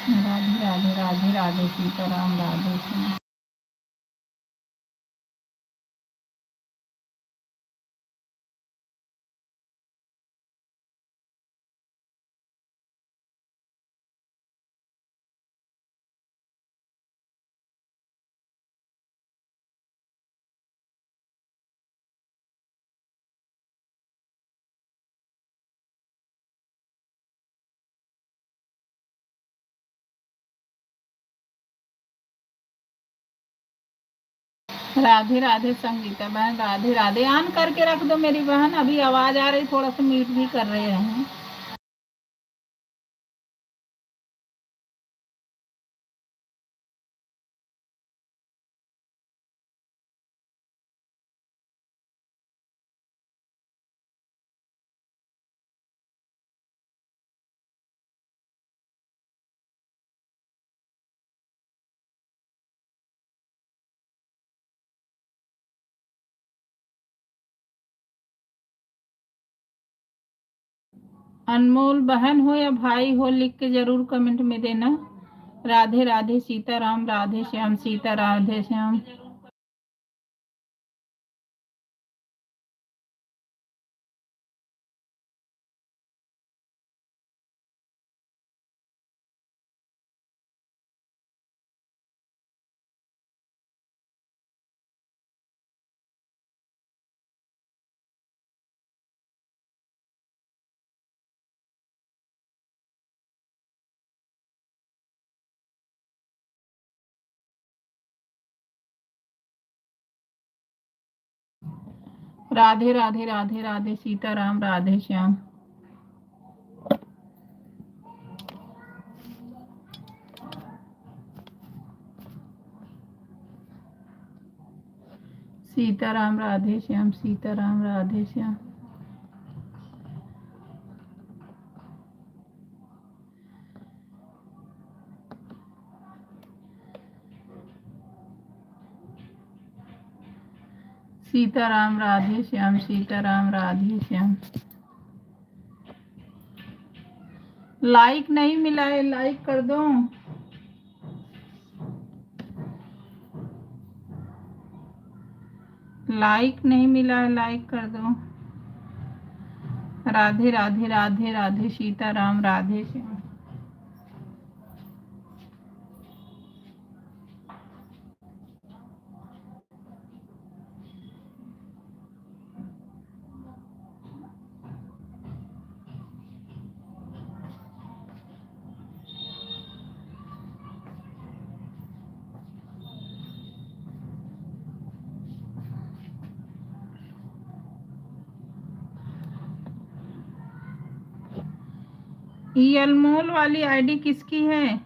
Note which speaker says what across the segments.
Speaker 1: राधे राधे राधे राधे सीताराम राधे श्याम। राधे राधे संगीता बहन, राधे राधे। ऑन करके रख दो मेरी बहन, अभी आवाज आ रही, थोड़ा सा म्यूट भी कर रहे हैं। अनमोल बहन हो या भाई हो, लिख के जरूर कमेंट में देना। राधे राधे सीताराम राधे श्याम, सीता राधे श्याम। राधे राधे राधे राधे सीताराम राधे श्याम। सीताराम राधे श्याम, सीताराम राधे श्याम। सीताराम राधे श्याम, सीताराम राधे श्याम। लाइक नहीं मिला है, लाइक कर दो। लाइक नहीं मिला है, लाइक कर दो। राधे राधे राधे राधे सीताराम राधे श्याम। ये अनमोल वाली आईडी किसकी है?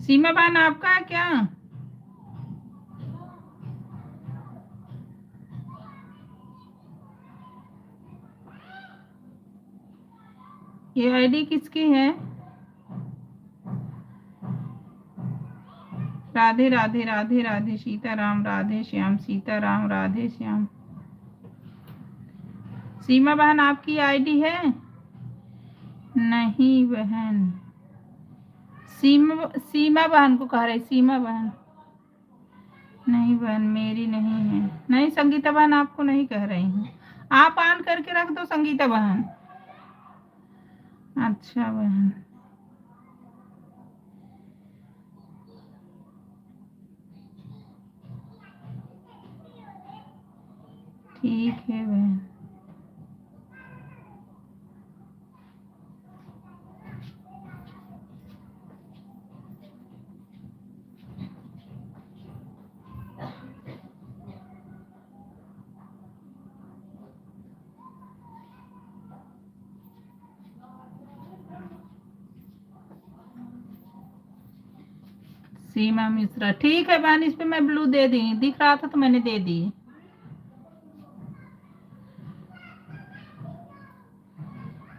Speaker 1: सीमा बहन आपका है क्या? ये आईडी किसकी है? राधे राधे राधे राधे सीताराम राधे श्याम, सीताराम राधे श्याम। सीमा बहन आपकी आईडी है? नहीं बहन, सीमा बहन को कह रही, सीमा बहन। नहीं बहन मेरी नहीं है। नहीं संगीता बहन आपको नहीं कह रही हूँ, आप ऑन करके रख दो संगीता बहन। अच्छा बहन, ठीक है बहन। सीमा मिश्रा, ठीक है बहन, इस पे मैं ब्लू दे दी, दिख रहा था तो मैंने दे दी।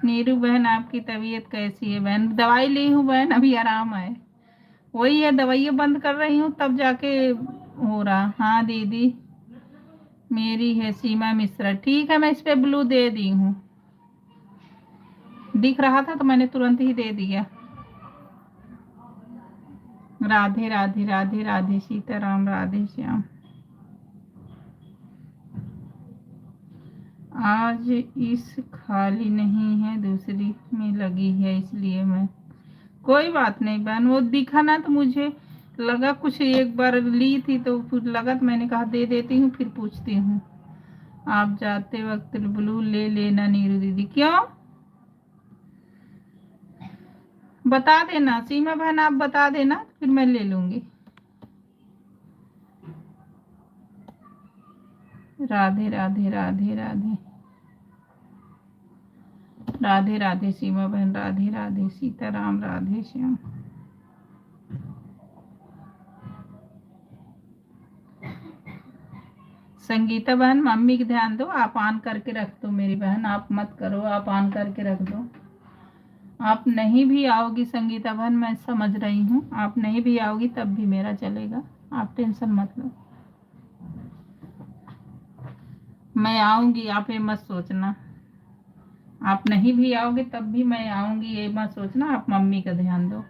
Speaker 1: नीरू बहन आपकी तबीयत कैसी है? बहन दवाई ली हूँ बहन, अभी आराम है। वही है, दवाइयाँ बंद कर रही हूँ तब जाके हो रहा। हाँ दीदी मेरी है सीमा मिश्रा, ठीक है मैं इस पे ब्लू दे दी हूँ। दिख रहा था तो मैंने तुरंत ही दे दिया। राधे राधे राधे राधे सीताराम, राधे श्याम। आज इस खाली नहीं है, दूसरी में लगी है, इसलिए मैं। कोई बात नहीं बहन, वो दिखा ना तो मुझे लगा कुछ, एक बार ली थी तो फिर लगा तो मैंने कहा दे देती हूँ, फिर पूछती हूँ। आप जाते वक्त ब्लू ले लेना नीरू दीदी। क्यों? बता देना सीमा बहन, आप बता देना फिर मैं ले लूंगी। राधे राधे राधे राधे राधे राधे सीमा बहन, राधे राधे सीताराम, राधे श्याम। संगीता बहन मम्मी की ध्यान दो, आप ऑन करके रख दो मेरी बहन, आप मत करो, आप ऑन करके रख दो। आप नहीं भी आओगी संगीता बहन, मैं समझ रही हूँ, आप नहीं भी आओगी तब भी मेरा चलेगा, आप टेंशन मत लो। मैं आऊंगी, आप ये मत सोचना। आप नहीं भी आओगे तब भी मैं आऊंगी, ये मत सोचना। आप मम्मी का ध्यान दो।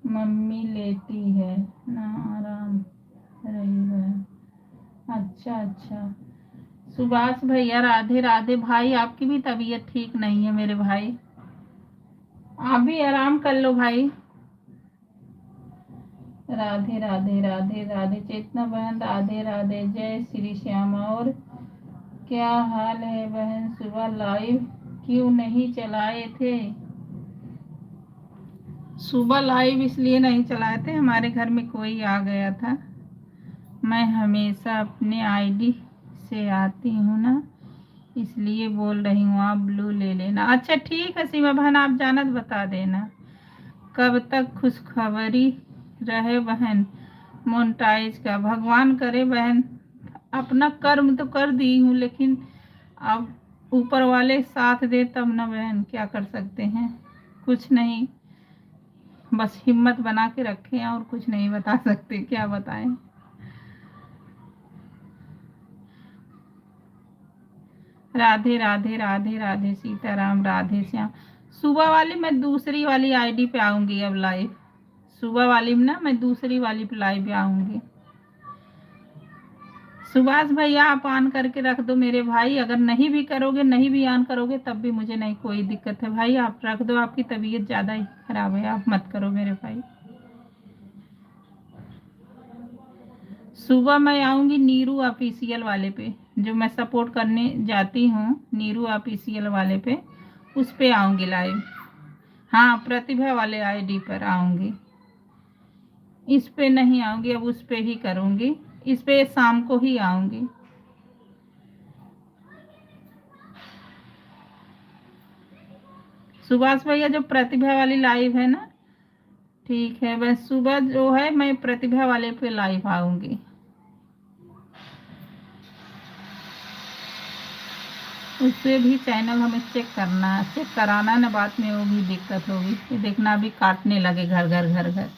Speaker 1: मम्मी लेटी है ना, आराम रही है। अच्छा अच्छा। सुभाष भैया राधे राधे। भाई आपकी भी तबीयत ठीक नहीं है मेरे भाई, आप भी आराम कर लो भाई। राधे राधे राधे राधे चेतना बहन, राधे राधे, जय श्री श्याम। और क्या हाल है बहन? सुबह लाइव क्यों नहीं चलाए थे? सुबह लाइव इसलिए नहीं चलाए थे, हमारे घर में कोई आ गया था। मैं हमेशा अपने आईडी से आती हूँ ना, इसलिए बोल रही हूँ, आप ब्लू ले लेना। अच्छा ठीक है सीमा बहन, आप जाना तो बता देना। कब तक खुशखबरी रहे बहन मोनेटाइज का? भगवान करे बहन, अपना कर्म तो कर दी हूँ, लेकिन अब ऊपर वाले साथ दे तब ना बहन, क्या कर सकते हैं, कुछ नहीं, बस हिम्मत बना के रखें और कुछ नहीं बता सकते, क्या बताएं। राधे राधे राधे राधे सीताराम, राधे श्याम। सुबह वाली मैं दूसरी वाली आईडी पे आऊंगी अब लाइव, सुबह वाली में ना मैं दूसरी वाली पे लाइव आऊंगी। सुभाष भैया आप ऑन करके रख दो मेरे भाई, अगर नहीं भी करोगे, नहीं भी ऑन करोगे तब भी मुझे नहीं कोई दिक्कत है भाई, आप रख दो, आपकी तबीयत ज़्यादा ही खराब है, आप मत करो मेरे भाई। सुबह मैं आऊंगी नीरू ऑफिशियल वाले पे, जो मैं सपोर्ट करने जाती हूँ नीरू ऑफिशियल वाले पे, उस पे आऊंगी लाइव। हाँ प्रतिभा वाले आईडी पर आऊंगी, इस पे नहीं आऊंगी, अब उस पे ही करूंगी, इस पे शाम को ही आऊंगी। सुभाष भैया जो प्रतिभा वाली लाइव है ना, ठीक है, बस सुबह जो है मैं प्रतिभा वाले पे लाइव आऊंगी। उससे भी चैनल हमें चेक करना, चेक कराना ना, बाद में वो भी दिक्कत होगी, ये देखना अभी काटने लगे घर घर घर घर।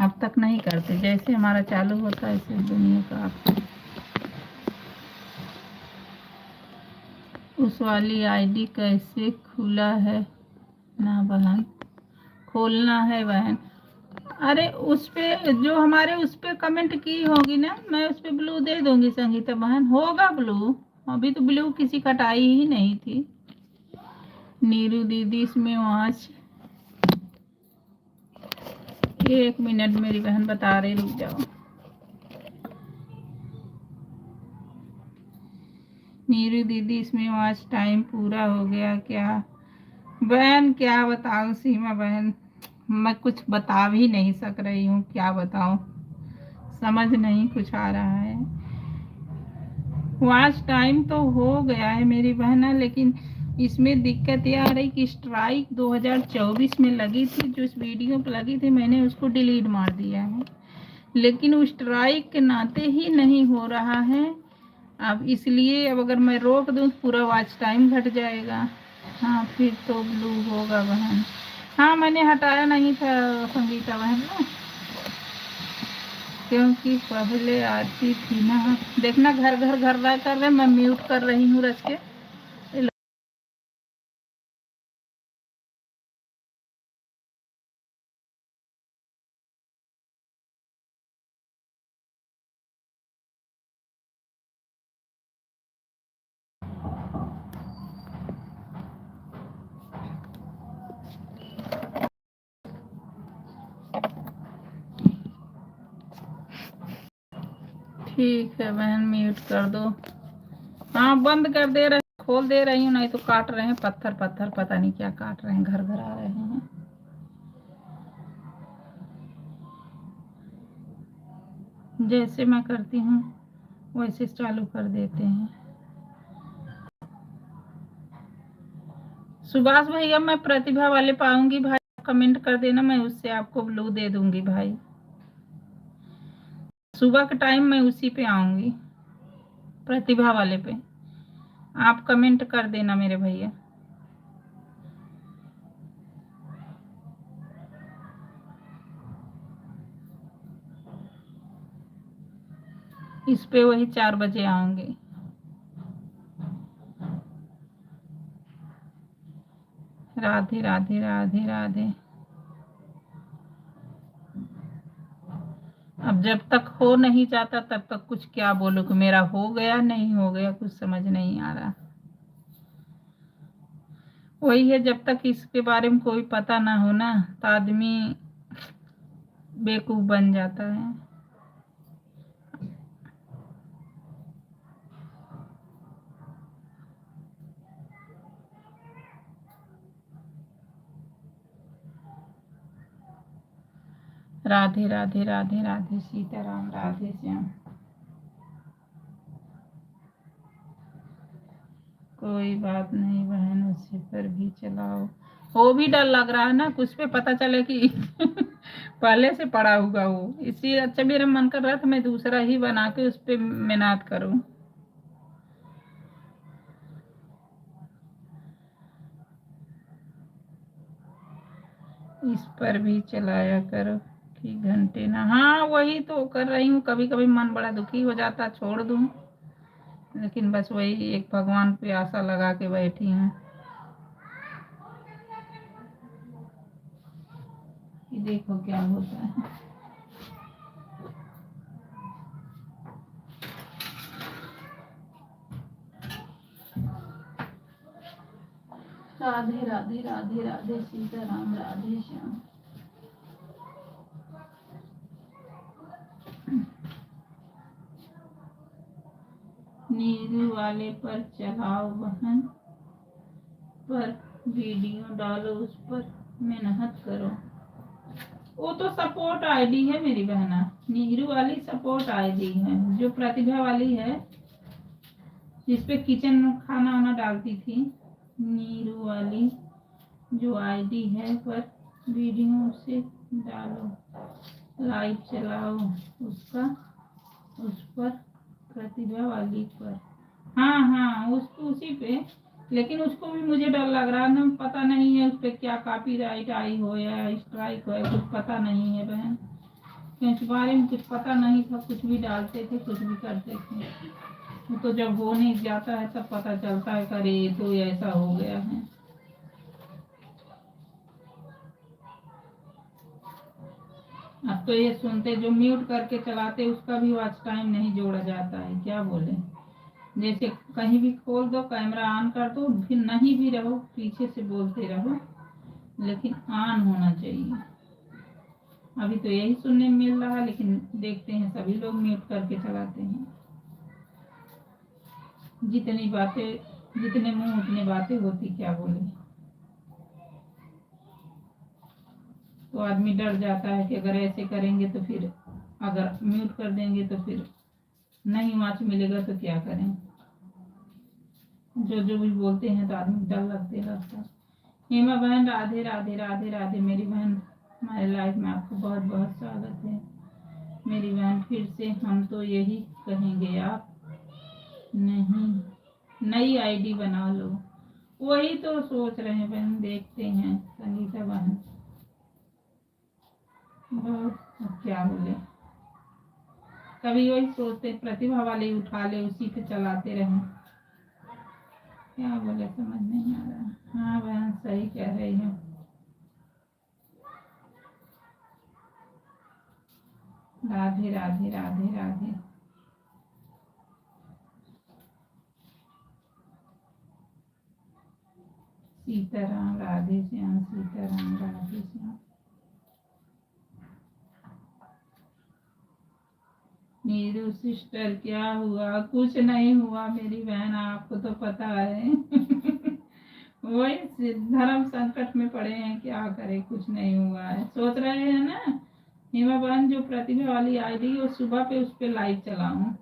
Speaker 1: अब तक नहीं करते, जैसे हमारा चालू होता है ऐसे दुनिया का आप। उस वाली आईडी कैसे खुला है ना बहन? खोलना है बहन, अरे उस पे जो हमारे उस पे कमेंट की होगी ना, मैं उस पे ब्लू दे दूंगी संगीता बहन, होगा ब्लू, अभी तो ब्लू किसी कटाई ही नहीं थी। नीरू दीदी इसमें वॉच, एक मिनट मेरी बहन बता रही, रुक जाओ। नीरू दीदी इसमें वॉच टाइम पूरा हो गया क्या? बहन क्या बताऊं सीमा बहन, मैं कुछ बता भी नहीं सक रही हूँ, क्या बताऊं, समझ नहीं कुछ आ रहा है। वॉच टाइम तो हो गया है मेरी बहना, लेकिन इसमें दिक्कत ये आ रही कि स्ट्राइक 2024 में लगी थी, जो इस वीडियो पर लगी थी मैंने उसको डिलीट मार दिया है, लेकिन उस स्ट्राइक के नाते ही नहीं हो रहा है अब, इसलिए अब अगर मैं रोक दूँ तो पूरा वॉच टाइम घट जाएगा। हाँ फिर तो ब्लू होगा बहन, हाँ, मैंने हटाया नहीं था संगीता बहन ना, क्योंकि पहले आती थी ना। देखना घर घर घर घर कर रहे, मैं म्यूट कर रही हूँ रच के। ठीक है बहन, म्यूट कर दो। हाँ, बंद कर दे रहे, खोल दे रही हूँ, नहीं तो काट रहे हैं पत्थर पत्थर, पता नहीं क्या काट रहे हैं, घर घर आ रहे हैं। जैसे मैं करती हूँ वैसे चालू कर देते हैं। सुभाष भैया, मैं प्रतिभा वाले पाऊंगी भाई, कमेंट कर देना, मैं उससे आपको ब्लू दे दूंगी भाई। सुबह के टाइम मैं उसी पे आऊंगी, प्रतिभा वाले पे। आप कमेंट कर देना मेरे भैया। इस पे वही 4 बजे आऊंगी। राधे राधे राधे राधे। अब जब तक हो नहीं जाता तब तक कुछ क्या बोलूं कि मेरा हो गया नहीं हो गया, कुछ समझ नहीं आ रहा। वही है, जब तक इसके बारे में कोई पता ना हो ना, तो आदमी बेवकूफ बन जाता है। राधे राधे राधे राधे सीताराम, राधे श्याम। कोई बात नहीं बहन, उसी पर भी चलाओ। वो भी डर लग रहा है ना, कुछ पे पता चले कि पहले से पड़ा होगा वो, इसलिए अच्छा मेरा मन कर रहा था मैं दूसरा ही बना के उस पे मेहनत करूं। इस पर भी चलाया करो कि घंटे ना। हाँ, वही तो कर रही हूँ, कभी कभी मन बड़ा दुखी हो जाता, छोड़ दूं, लेकिन बस वही एक भगवान पे आशा लगा के बैठी हूँ कि देखो क्या होता है। राधे राधे राधे राधे सीताराम, राधे श्याम। नीरू वाले पर चलाओ बहन, पर वीडियो डालो, उस पर मेहनत करो। वो तो सपोर्ट आईडी है मेरी बहना, नीरू वाली सपोर्ट आईडी है, जो प्रतिभा वाली है जिसपे किचन में खाना वाना डालती थी, नीरू वाली जो आईडी है, पर वीडियो से डालो, लाइव चलाओ उसका, उस पर प्रतिभा वाली पर। हाँ हाँ, उसी पे, लेकिन उसको भी मुझे डर लग रहा है ना, पता नहीं है उस पर क्या कॉपीराइट आई हो या स्ट्राइक हो, कुछ पता नहीं है बहन, क्योंकि इस बारे में कुछ पता नहीं था, कुछ भी डालते थे कुछ भी करते थे। वो तो जब हो नहीं जाता है तब पता चलता है, अरे तो ऐसा हो गया है। अब तो ये सुनते, जो म्यूट करके चलाते उसका भी वॉच टाइम नहीं जोड़ा जाता है, क्या बोले। जैसे कहीं भी खोल दो, कैमरा ऑन कर दो, फिर नहीं भी रहो, पीछे से बोलते रहो, लेकिन ऑन होना चाहिए। अभी तो यही सुनने में मिल रहा है, लेकिन देखते हैं सभी लोग म्यूट करके चलाते हैं। जितनी बातें, जितने मुंह उतनी बातें होती, क्या बोले। तो आदमी डर जाता है कि अगर ऐसे करेंगे तो फिर, अगर म्यूट कर देंगे तो फिर नहीं वॉच मिलेगा तो क्या करें। जो जो भी बोलते हैं तो आदमी डर लगता। हेमा बहन, राधे राधे राधे राधे मेरी बहन, हमारे लाइफ में आपको बहुत बहुत स्वागत है मेरी बहन। फिर से हम तो यही कहेंगे, आप नहीं नई आईडी बना लो। वही तो सोच रहे हैं बहन, देखते हैं संगीता बहन। बहुत, अब क्या बोले। कभी वही सोचते प्रतिभा वाले उठा ले, उसी पे चलाते रहे। क्या बोले समझ नहीं आ रहा। हाँ बहन सही कह रही है। राधे राधे राधे राधे। सीताराम राधे श्याम, सीताराम राधे श्याम। नीरू सिस्टर क्या हुआ? कुछ नहीं हुआ मेरी बहन, आपको तो पता है। वही धर्म संकट में पड़े हैं, क्या करें, कुछ नहीं हुआ है। सोच रहे हैं ना हिमा बहन जो प्रतिभा वाली आईडी, वो सुबह पे उस पे लाइव चलाऊं,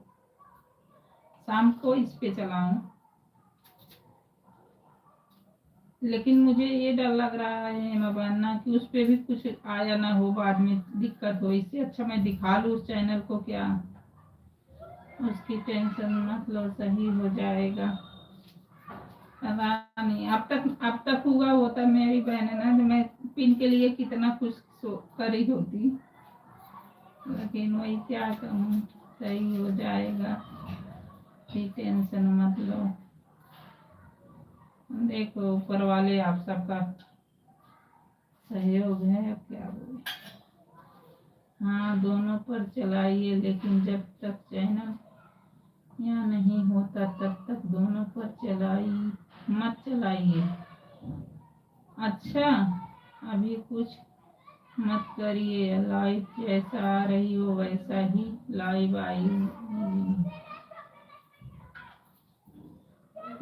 Speaker 1: शाम को इस पे चलाऊं। लेकिन मुझे ये डर लग रहा है हेमा बहन ना कि उस पे भी कुछ आया ना हो, बाद में दिक्कत हो। इससे अच्छा मैं दिखा लूं उस चैनल को, क्या उसकी टेंशन मत लो, सही हो जाएगा। पता नहीं अब तक हुआ होता मेरी बहन है ना, तो मैं पिन के लिए कितना कुछ करी होती। लेकिन वही क्या कहूँ, सही हो जाएगा, टेंशन मत लो। देखो ऊपर वाले आप सबका सहयोग है, अब क्या बोले। हाँ दोनों पर चलाइए, लेकिन जब तक चैनल या नहीं होता तब तक दोनों पर मत चलाइए। अच्छा अभी कुछ मत करिए, लाइव जैसा आ रही हो वैसा ही लाइव आई।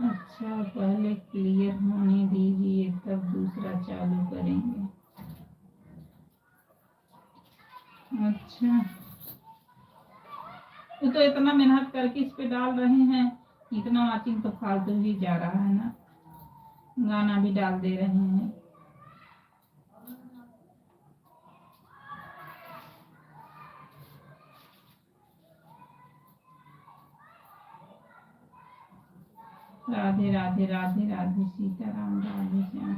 Speaker 1: अच्छा पहले क्लियर होने दीजिए, तब दूसरा चालू करेंगे। अच्छा तो इतना मेहनत करके इस पे डाल रहे हैं, इतना वाचिंग तो फालतू ही जा रहा है ना। गाना भी डाल दे रहे हैं। राधे राधे राधे राधे, सीताराम राधे श्याम।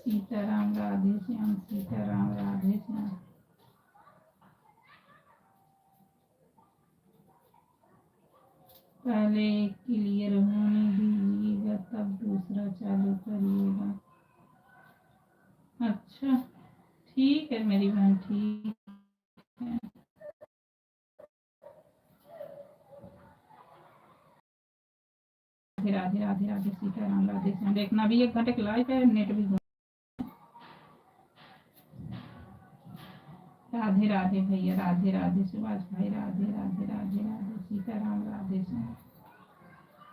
Speaker 1: सीताराम राधे श्याम, सीताराम राधे श्याम। पहले एक क्लियर होने दीजिएगा, तब दूसरा चालू करिएगा। अच्छा ठीक है मेरी बहन, ठीक है। राधे राधे राधे, सीताराम राधे श्याम। देखना भी 1 घंटे की लाइव है, नेट भी। राधे राधे भैया, राधे राधे सुभाष भाई, राधे राधे राधे राधे, सीताराम राधे श्याम।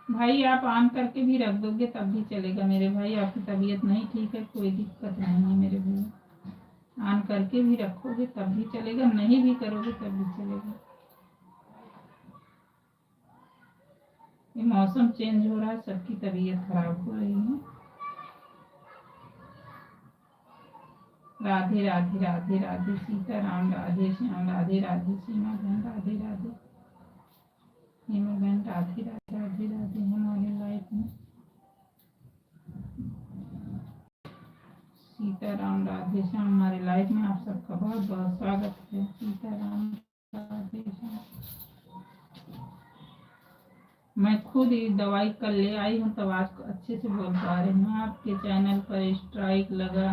Speaker 1: भाई आप ऑन करके भी रख दोगे तब भी चलेगा मेरे भाई। आपकी तबीयत नहीं ठीक है, कोई दिक्कत नहीं है मेरे भैया। ऑन करके भी रखोगे तब भी चलेगा, नहीं भी करोगे तब भी चलेगा। ये मौसम चेंज हो रहा है, सबकी तबीयत खराब हो रही है। राधे राधे राधे राधे, सीताराम राधे श्याम। राधे राधे सीमा बहन, राधे राधे हेमा बहन, राधे राधे राधे राधे। हमारे लाइफ में सीताराम राधे श्याम, हमारे लाइफ में आप सबका बहुत बहुत स्वागत है। सीताराम राधे श्याम। मैं खुद ही दवाई कल ले आई हूँ, तब आज को अच्छे से बोल पा रही हूँ। आपके चैनल पर स्ट्राइक लगा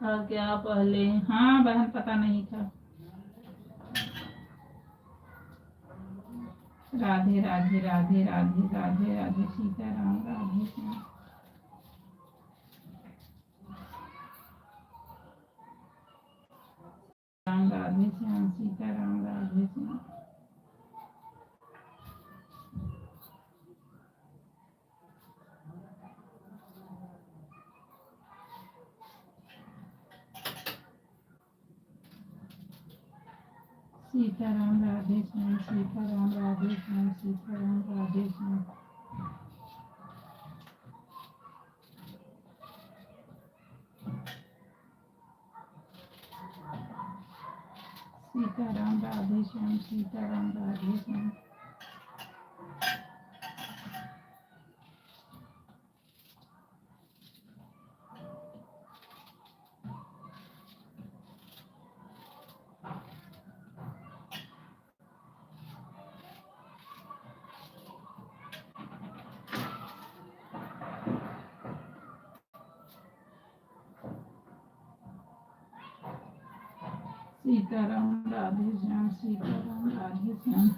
Speaker 1: था क्या पहले? हाँ बहन पता नहीं था। राधे राधे राधे राधे राधे राधे, सीताराम राधे श्याम। राम राधे श्याम, सीताराम राधे श्याम। सीताराम राधे श्याम, सीताराम राधे श्याम, सीताराम राधे श्याम। सीताराम राधे श्याम, सीताराम राधे श्याम। सीताराम राधे श्याम, सीताराम राधे श्याम,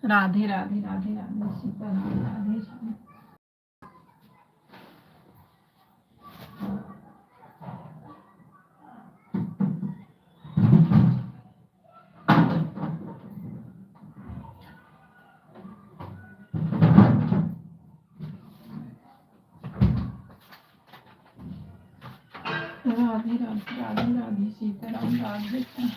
Speaker 1: राधे राधे राधे राधे, सीताराम राधे श्याम। राधे राधे राधे राधे, सीताराम राधे श्याम।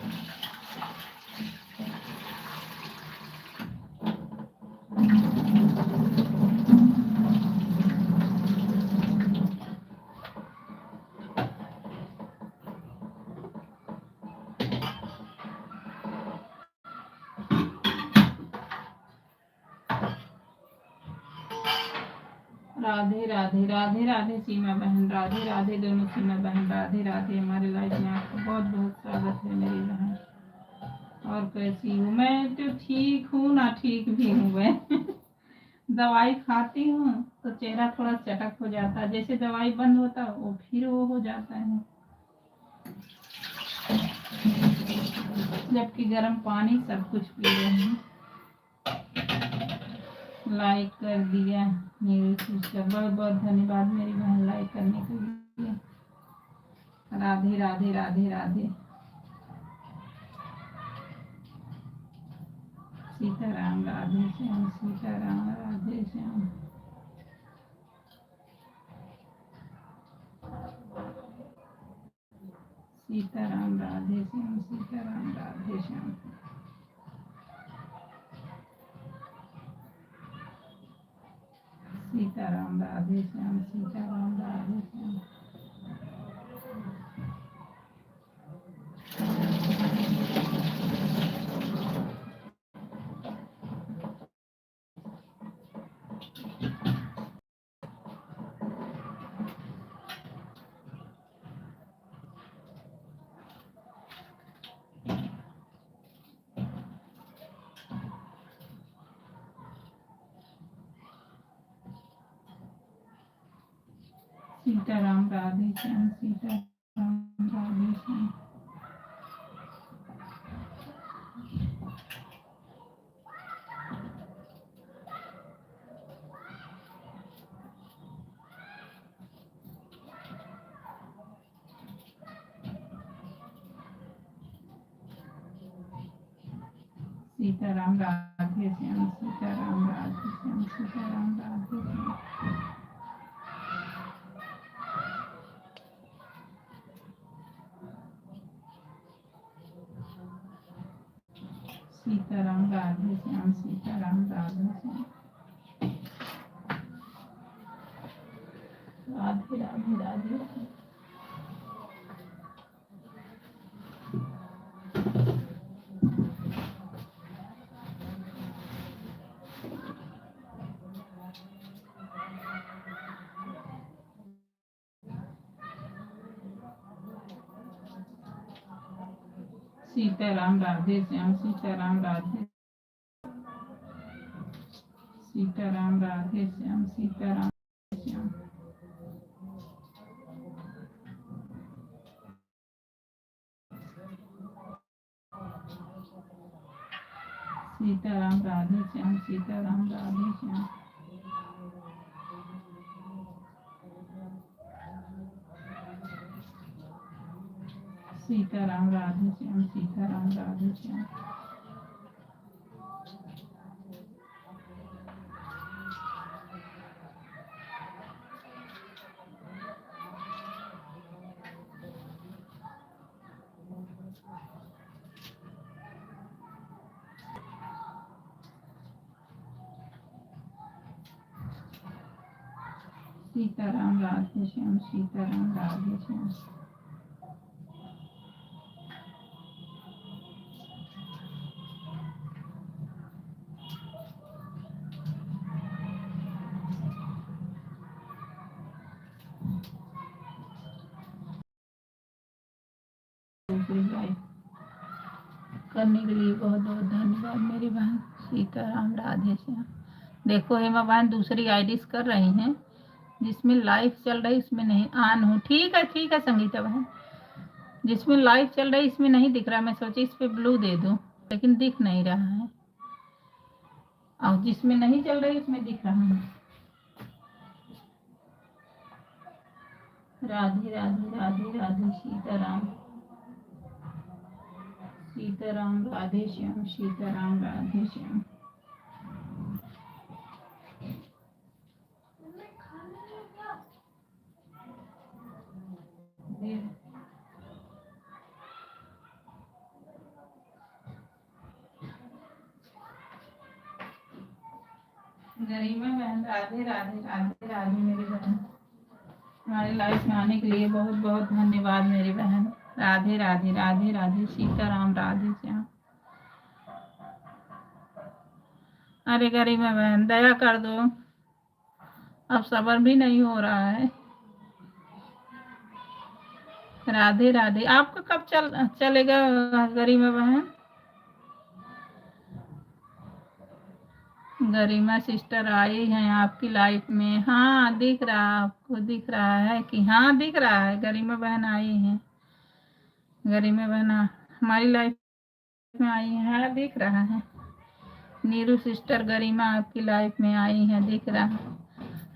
Speaker 1: राधे राधे राधे राधे सीमा बहन, राधे राधे दोनों सीमा बहन, राधे राधे। हमारे लाइफ में आपका बहुत बहुत स्वागत है मेरी बहन। और कैसी हूँ मैं? तो ठीक हूँ ना, ठीक भी हूँ मैं। दवाई खाती हूँ तो चेहरा थोड़ा चटक हो जाता है, जैसे दवाई बंद होता है वो फिर वो हो जाता है। जबकि गर्म पानी सब कुछ पी रहे हैं। लाइक कर दिया मेरे सिस्टर, बहुत बहुत धन्यवाद मेरी बहन लाइक करने के लिए। राधे राधे राधे राधे, सीताराम राधे श्याम, सीताराम राधे श्याम। सीताराम राधे श्याम, सीताराम राधे श्याम। सीताराम राधे श्याम, सीताराम राधे श्याम। सीताराम राधे श्याम, सीताराम राधे श्याम। सीताराम राधे श्याम, सीताराम राधे श्याम, सीताराम राधे श्याम। सीताराम राधे श्याम, सीताराम राधे श्याम। राधे राधे राधे राधे। सीताराम राधे श्याम, सीताराम राधे, सीताराम राधे श्याम, सीताराम श्याम। सीताराम राधे श्याम, सीताराम राधे श्याम। सीताराम राधे श्याम, सीताराम राधे श्याम। सीताराम राधे श्याम, सीताराम राधे श्याम। करने के लिए बहुत बहुत धन्यवाद मेरी बहन। सीताराम राधे श्याम। देखो हेमा बहन दूसरी आईडीज कर रही हैं, जिसमें लाइव चल रही उसमें नहीं ऑन हूँ। ठीक है संगीता बहन, जिसमें लाइव चल रहा है इसमें नहीं दिख रहा, मैं सोची इस पे ब्लू दे दूं लेकिन दिख नहीं रहा है, और जिसमें नहीं चल रही उसमें दिख रहा है। राधे राधे राधे राधे सीताराम, सीताराम राधे श्याम, सीताराम राधे श्याम। गरिमा बहन राधे राधे राधे राधे मेरी बहन, हमारे लाइफ में आने के लिए बहुत बहुत धन्यवाद मेरी बहन। राधे राधे राधे राधे सीताराम राधे श्याम। अरे गरिमा बहन दया कर दो, अब सब्र भी नहीं हो रहा है। राधे राधे, आपका कब चलेगा गरिमा बहन? गरिमा सिस्टर आई हैं आपकी लाइफ में? हाँ दिख रहा, आपको दिख रहा है कि? हाँ दिख रहा है, गरिमा बहन आई हैं। गरिमा बहन हमारी लाइफ में आई है, हाँ दिख रहा है। नीरू सिस्टर गरिमा आपकी लाइफ में आई है, दिख रहा है।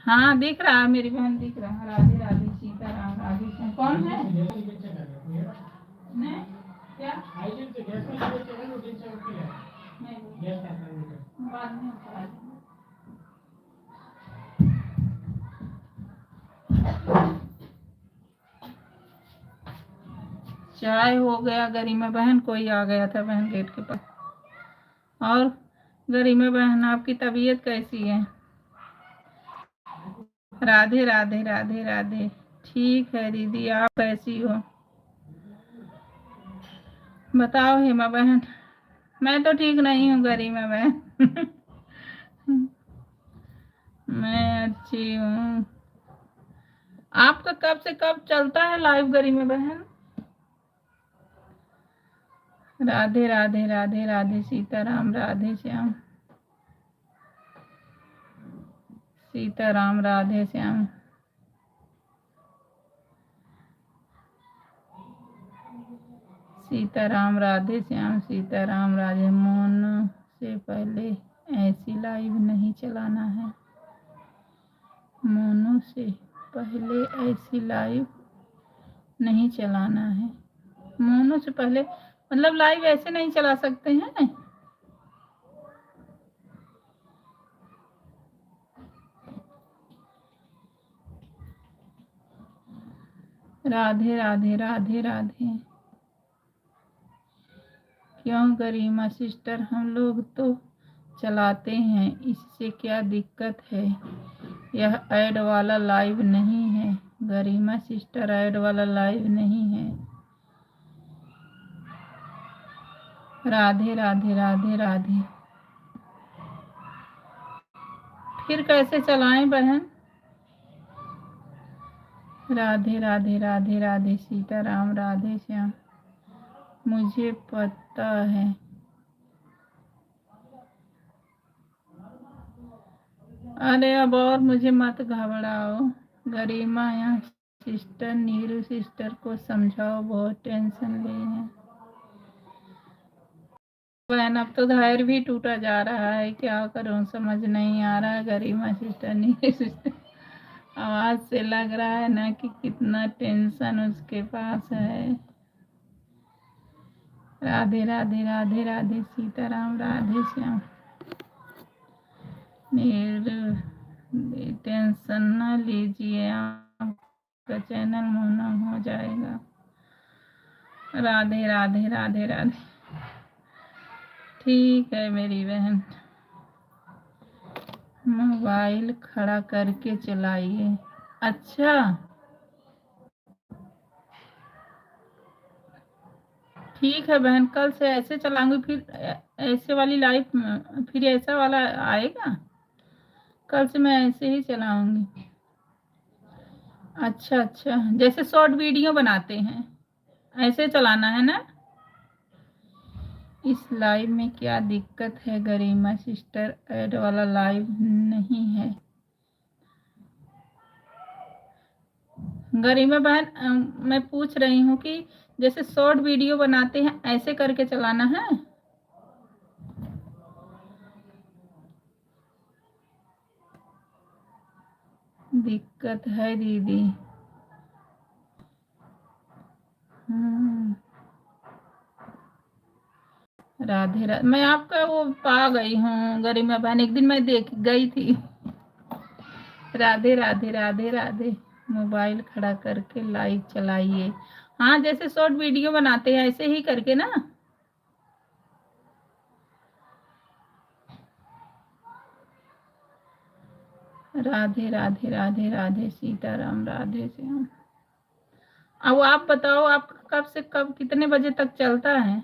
Speaker 1: हाँ दिख रहा है मेरी बहन, दिख रहा है। राधे राधे सीताराम राधे श्याम। कौन है? नहीं क्या बाद में चाय हो गया गरिमा बहन, कोई आ गया था बहन गेट के पास। और गरिमा बहन आपकी तबीयत कैसी है? राधे राधे राधे राधे, ठीक है दीदी, आप कैसी हो बताओ हेमा बहन? मैं तो ठीक नहीं हूँ गरिमा बहन मैं अच्छी हूँ। आपका कब से कब चलता है लाइव गरिमा बहन? राधे राधे राधे राधे सीताराम राधे श्याम, सीताराम राधे श्याम। सीताराम राधे श्याम, सीताराम राधे। मौन से पहले ऐसी लाइव नहीं चलाना है, मोनू से पहले ऐसी लाइव नहीं चलाना है। मोनू से पहले मतलब लाइव ऐसे नहीं चला सकते हैं? राधे राधे राधे राधे। क्यों गरिमा सिस्टर, हम लोग तो चलाते हैं, इससे क्या दिक्कत है? यह ऐड वाला लाइव नहीं है गरिमा सिस्टर, ऐड वाला लाइव नहीं है। राधे राधे राधे राधे। फिर कैसे चलाएं बहन? राधे राधे राधे राधे सीताराम राधे श्याम। मुझे पता है। अरे अब और मुझे मत घबराओ गरिमा, यहाँ सिस्टर नीरू सिस्टर को समझाओ, बहुत टेंशन ली है बहन। अब तो धैर्य भी टूटा जा रहा है, क्या करूं समझ नहीं आ रहा है। गरिमा सिस्टर नीरू सिस्टर, आवाज से लग रहा है ना कि कितना टेंशन उसके पास है। राधे राधे राधे राधे सीताराम राधे श्याम। टेंशन न लीजिए, आपका चैनल मौना हो जाएगा। राधे राधे राधे राधे, ठीक है मेरी बहन। मोबाइल खड़ा करके चलाइए। अच्छा ठीक है बहन, कल से ऐसे चलाऊंगी, फिर ऐसे वाली लाइफ फिर ऐसा वाला आएगा। कल से मैं ऐसे ही चलाऊंगी। अच्छा अच्छा, जैसे शॉर्ट वीडियो बनाते हैं ऐसे चलाना है ना? इस लाइव में क्या दिक्कत है गरिमा सिस्टर, ऐड वाला लाइव नहीं है। गरिमा बहन, मैं पूछ रही हूँ कि जैसे शॉर्ट वीडियो बनाते हैं ऐसे करके चलाना है। दिक्कत है दीदी। राधे राधे, मैं आपका वो पा गई हूँ गरिमा बहन, एक दिन मैं देख गई थी। राधे राधे राधे राधे। मोबाइल खड़ा करके लाइव चलाइए। हाँ, जैसे शॉर्ट वीडियो बनाते हैं ऐसे ही करके ना। राधे राधे राधे राधे सीताराम, राधे श्याम। अब आप बताओ, आप कब से कब कितने बजे तक चलता है?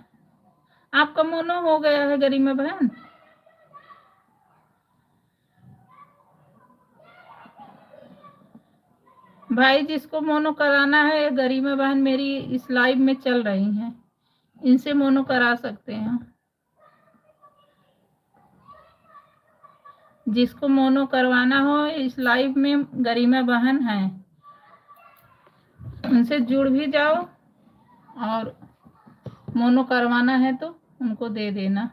Speaker 1: आपका मोनो हो गया है गरिमा बहन? भाई, जिसको मोनो कराना है, गरिमा बहन मेरी इस लाइव में चल रही हैं, इनसे मोनो करा सकते हैं। जिसको मोनो करवाना हो, इस लाइव में गरिमा बहन है, उनसे जुड़ भी जाओ, और मोनो करवाना है तो उनको दे देना।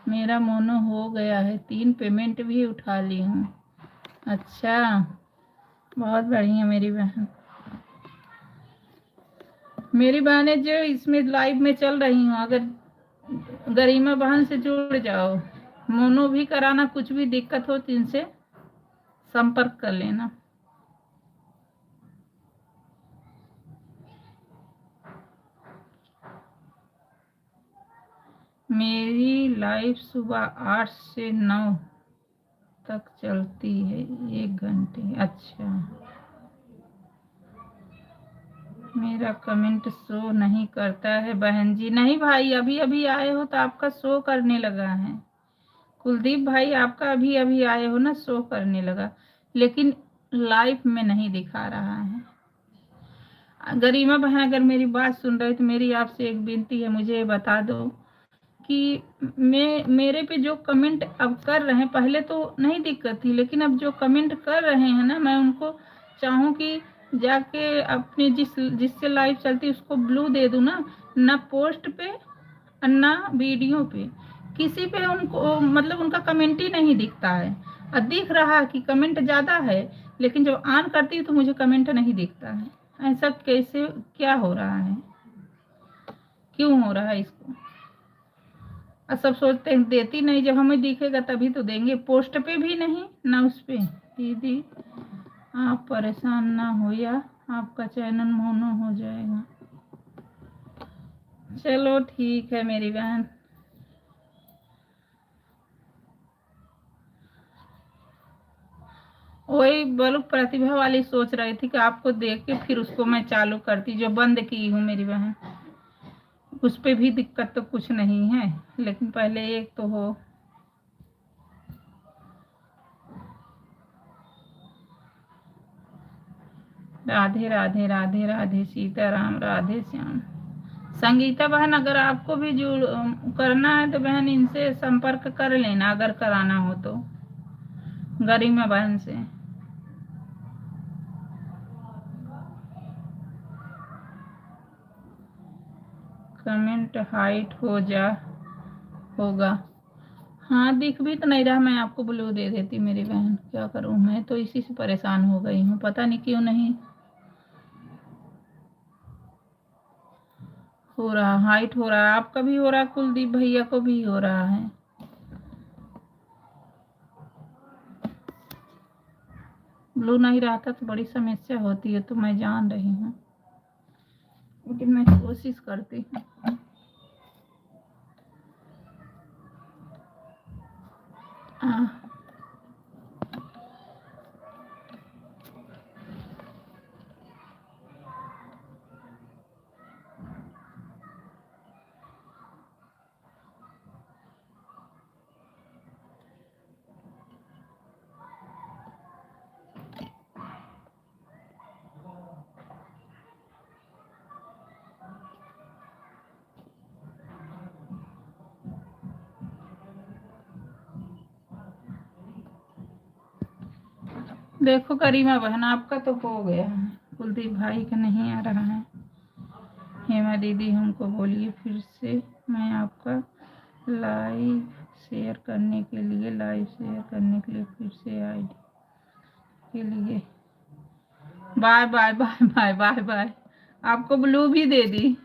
Speaker 1: मेरा मोनो हो गया है, 3 पेमेंट भी उठा ली हूँ। अच्छा, बहुत बढ़िया मेरी बहन। मेरी बहनें जो इसमें लाइव में चल रही हूँ, अगर गरिमा बहन से जुड़ जाओ, मोनो भी कराना, कुछ भी दिक्कत हो तो इनसे संपर्क कर लेना। मेरी लाइव सुबह 8 से 9 तक चलती है, 1 घंटे। अच्छा, मेरा कमेंट शो नहीं करता है बहन जी। नहीं भाई, अभी अभी आए हो तो आपका शो करने लगा है। कुलदीप भाई, आपका अभी अभी आए हो ना, शो करने लगा, लेकिन लाइव में नहीं दिखा रहा है। गरिमा बहन, अगर मेरी बात सुन रहे तो मेरी आपसे एक विनती है, मुझे बता दो कि मेरे पे जो कमेंट अब कर रहे हैं, पहले तो नहीं दिक्कत थी, लेकिन अब जो कमेंट कर रहे हैं ना, मैं उनको चाहूँ कि जाके अपने जिससे लाइव चलती उसको ब्लू दे दूँ ना पोस्ट पे और ना वीडियो पे, किसी पे उनको मतलब उनका कमेंट ही नहीं दिखता है। और दिख रहा है कि कमेंट ज़्यादा है, लेकिन जब ऑन करती हूँ तो मुझे कमेंट नहीं दिखता है। ऐसा कैसे, क्या हो रहा है, क्यों हो रहा है इसको? और सब सोचते हैं देती नहीं, जब हमें दिखेगा तभी तो देंगे। पोस्ट पे भी नहीं ना उस पे। दीदी, आप परेशान ना हो या आपका चैनल मोनो हो जाएगा। चलो ठीक है मेरी बहन। वही बल्ब प्रतिभा वाली सोच रही थी कि आपको देख के फिर उसको मैं चालू करती, जो बंद की हूँ मेरी बहन। उस पे भी दिक्कत तो कुछ नहीं है, लेकिन पहले एक तो हो। राधे राधे राधे राधे सीताराम, राधे श्याम। संगीता बहन, अगर आपको भी जुड़ करना है तो बहन इनसे संपर्क कर लेना, अगर कराना हो तो, गरिमा बहन से। कमेंट हाइट हो जा होगा। हाँ, दिख भी तो नहीं रहा। मैं आपको ब्लू दे देती मेरी बहन, क्या करूँ, मैं तो इसी से परेशान हो गई हूँ, पता नहीं क्यों नहीं हो रहा। हाइट हो रहा, आपका भी हो रहा, कुलदीप भैया को भी हो रहा है। ब्लू नहीं रहता तो बड़ी समस्या होती है, तो मैं जान रही हूँ, लेकिन मैं कोशिश करती हूँ। देखो करीमा बहन, आपका तो हो गया है, कुलदीप भाई का नहीं आ रहा है। हेमा दीदी हमको बोलिए फिर से, मैं आपका लाइव शेयर करने के लिए फिर से आईडी के लिए bye bye bye bye bye bye. आपको ब्लू भी दे दी,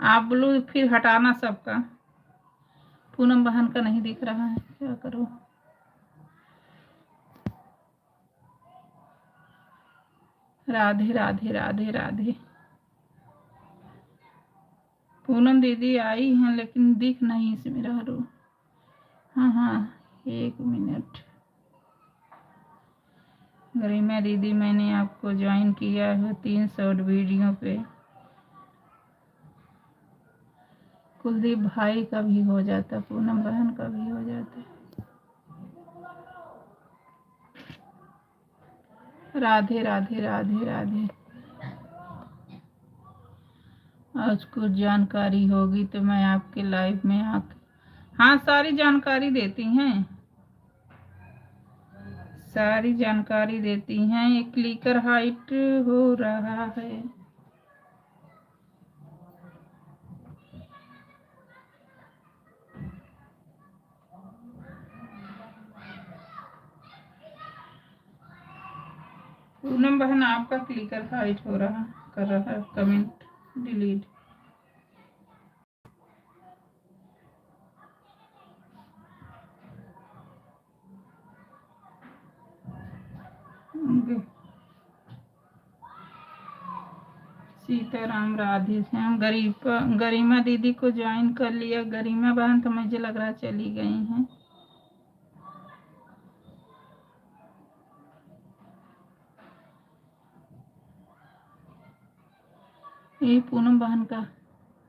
Speaker 1: आप ब्लू फिर हटाना सबका। पूनम बहन का नहीं दिख रहा है, क्या करूं। राधे राधे राधे राधे। पूनम दीदी आई हैं लेकिन दिख नहीं इसमें रहा। हाँ हाँ 1 मिनट। गरिमा दीदी मैंने आपको ज्वाइन किया है 3 शॉर्ट वीडियो पे। कुलदीप भाई का भी हो जाता, पूनम बहन का भी हो जाता। राधे राधे राधे राधे। आज कुछ जानकारी होगी तो मैं आपके लाइव में आके, हाँ सारी जानकारी देती हैं, सारी जानकारी देती हैं। ये क्लिकर हाइट हो रहा है। पूनम बहन आपका क्लिकर हाइट हो रहा कर रहा है, कमेंट डिलीट। सीताराम राधे श्याम। गरिमा दीदी को ज्वाइन कर लिया। गरिमा बहन तो मुझे लग रहा चली गई हैं। ये पूनम बहन का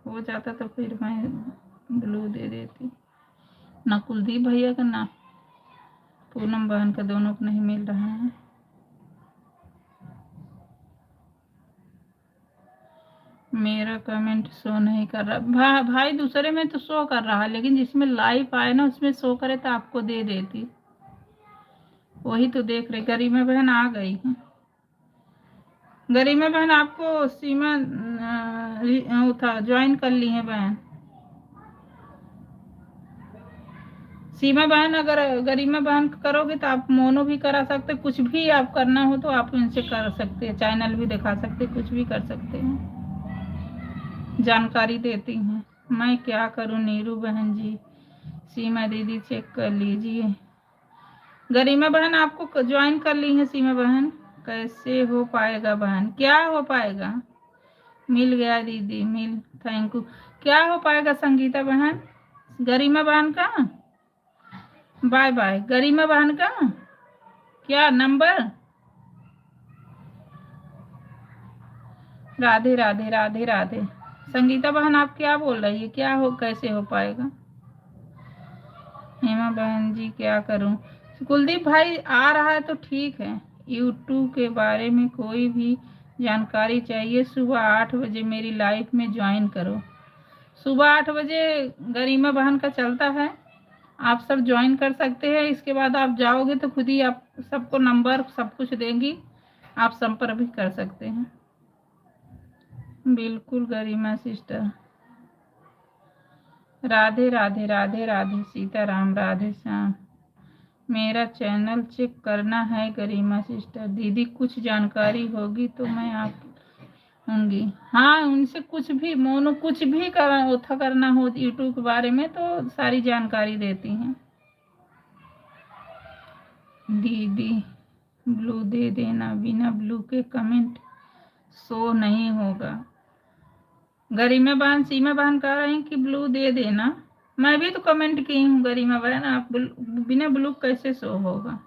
Speaker 1: हो जाता तो फिर मैं ब्लू दे देती। ना कुलदीप भैया का ना पूनम बहन का, दोनों को नहीं मिल रहा है। मेरा कमेंट शो नहीं कर रहा भाई दूसरे में तो शो कर रहा है, लेकिन जिसमें लाइव आए ना उसमें शो करे तो आपको दे देती। वही तो देख रहे। गरिमा बहन आ गई है। गरिमा बहन आपको सीमा था ज्वाइन कर ली है बहन। सीमा बहन अगर गरिमा बहन करोगे तो आप मोनो भी करा सकते, कुछ भी आप करना हो तो आप इनसे कर सकते हैं, चैनल भी दिखा सकते, कुछ भी कर सकते हैं, जानकारी देती हैं। मैं क्या करूं नीरू बहन जी, सीमा दीदी चेक कर लीजिए। गरिमा बहन आपको ज्वाइन कर ली है सीमा बहन। कैसे हो पाएगा बहन, क्या हो पाएगा। मिल गया दीदी, मिल, थैंक यू। क्या हो पाएगा संगीता बहन, गरिमा बहन का बाय बाय। गरिमा बहन का क्या नंबर। राधे राधे राधे राधे। संगीता बहन आप क्या बोल रही है, क्या हो, कैसे हो पाएगा। हेमा बहन जी क्या करूं। कुलदीप भाई आ रहा है तो ठीक है। यूट्यूब के बारे में कोई भी जानकारी चाहिए सुबह 8 बजे मेरी लाइफ में ज्वाइन करो। सुबह 8 बजे गरिमा बहन का चलता है, आप सब ज्वाइन कर सकते हैं। इसके बाद आप जाओगे तो खुद ही आप सबको नंबर सब कुछ देंगी, आप संपर्क भी कर सकते हैं। बिल्कुल गरिमा सिस्टर। राधे राधे राधे राधे। सीताराम राधे श्याम। मेरा चैनल चेक करना है गरिमा सिस्टर। दीदी कुछ जानकारी होगी तो मैं आप होंगी। हाँ उनसे कुछ भी मोनो कुछ भी करना हो यूट्यूब के बारे में तो सारी जानकारी देती हैं। दीदी ब्लू दे देना, बिना ब्लू के कमेंट शो नहीं होगा। गरिमा बहन सीमा बहन कह रही हैं कि ब्लू दे देना। मैं भी तो कमेंट की हूँ गरिमा बहन, आप बिना ब्लू कैसे शो होगा।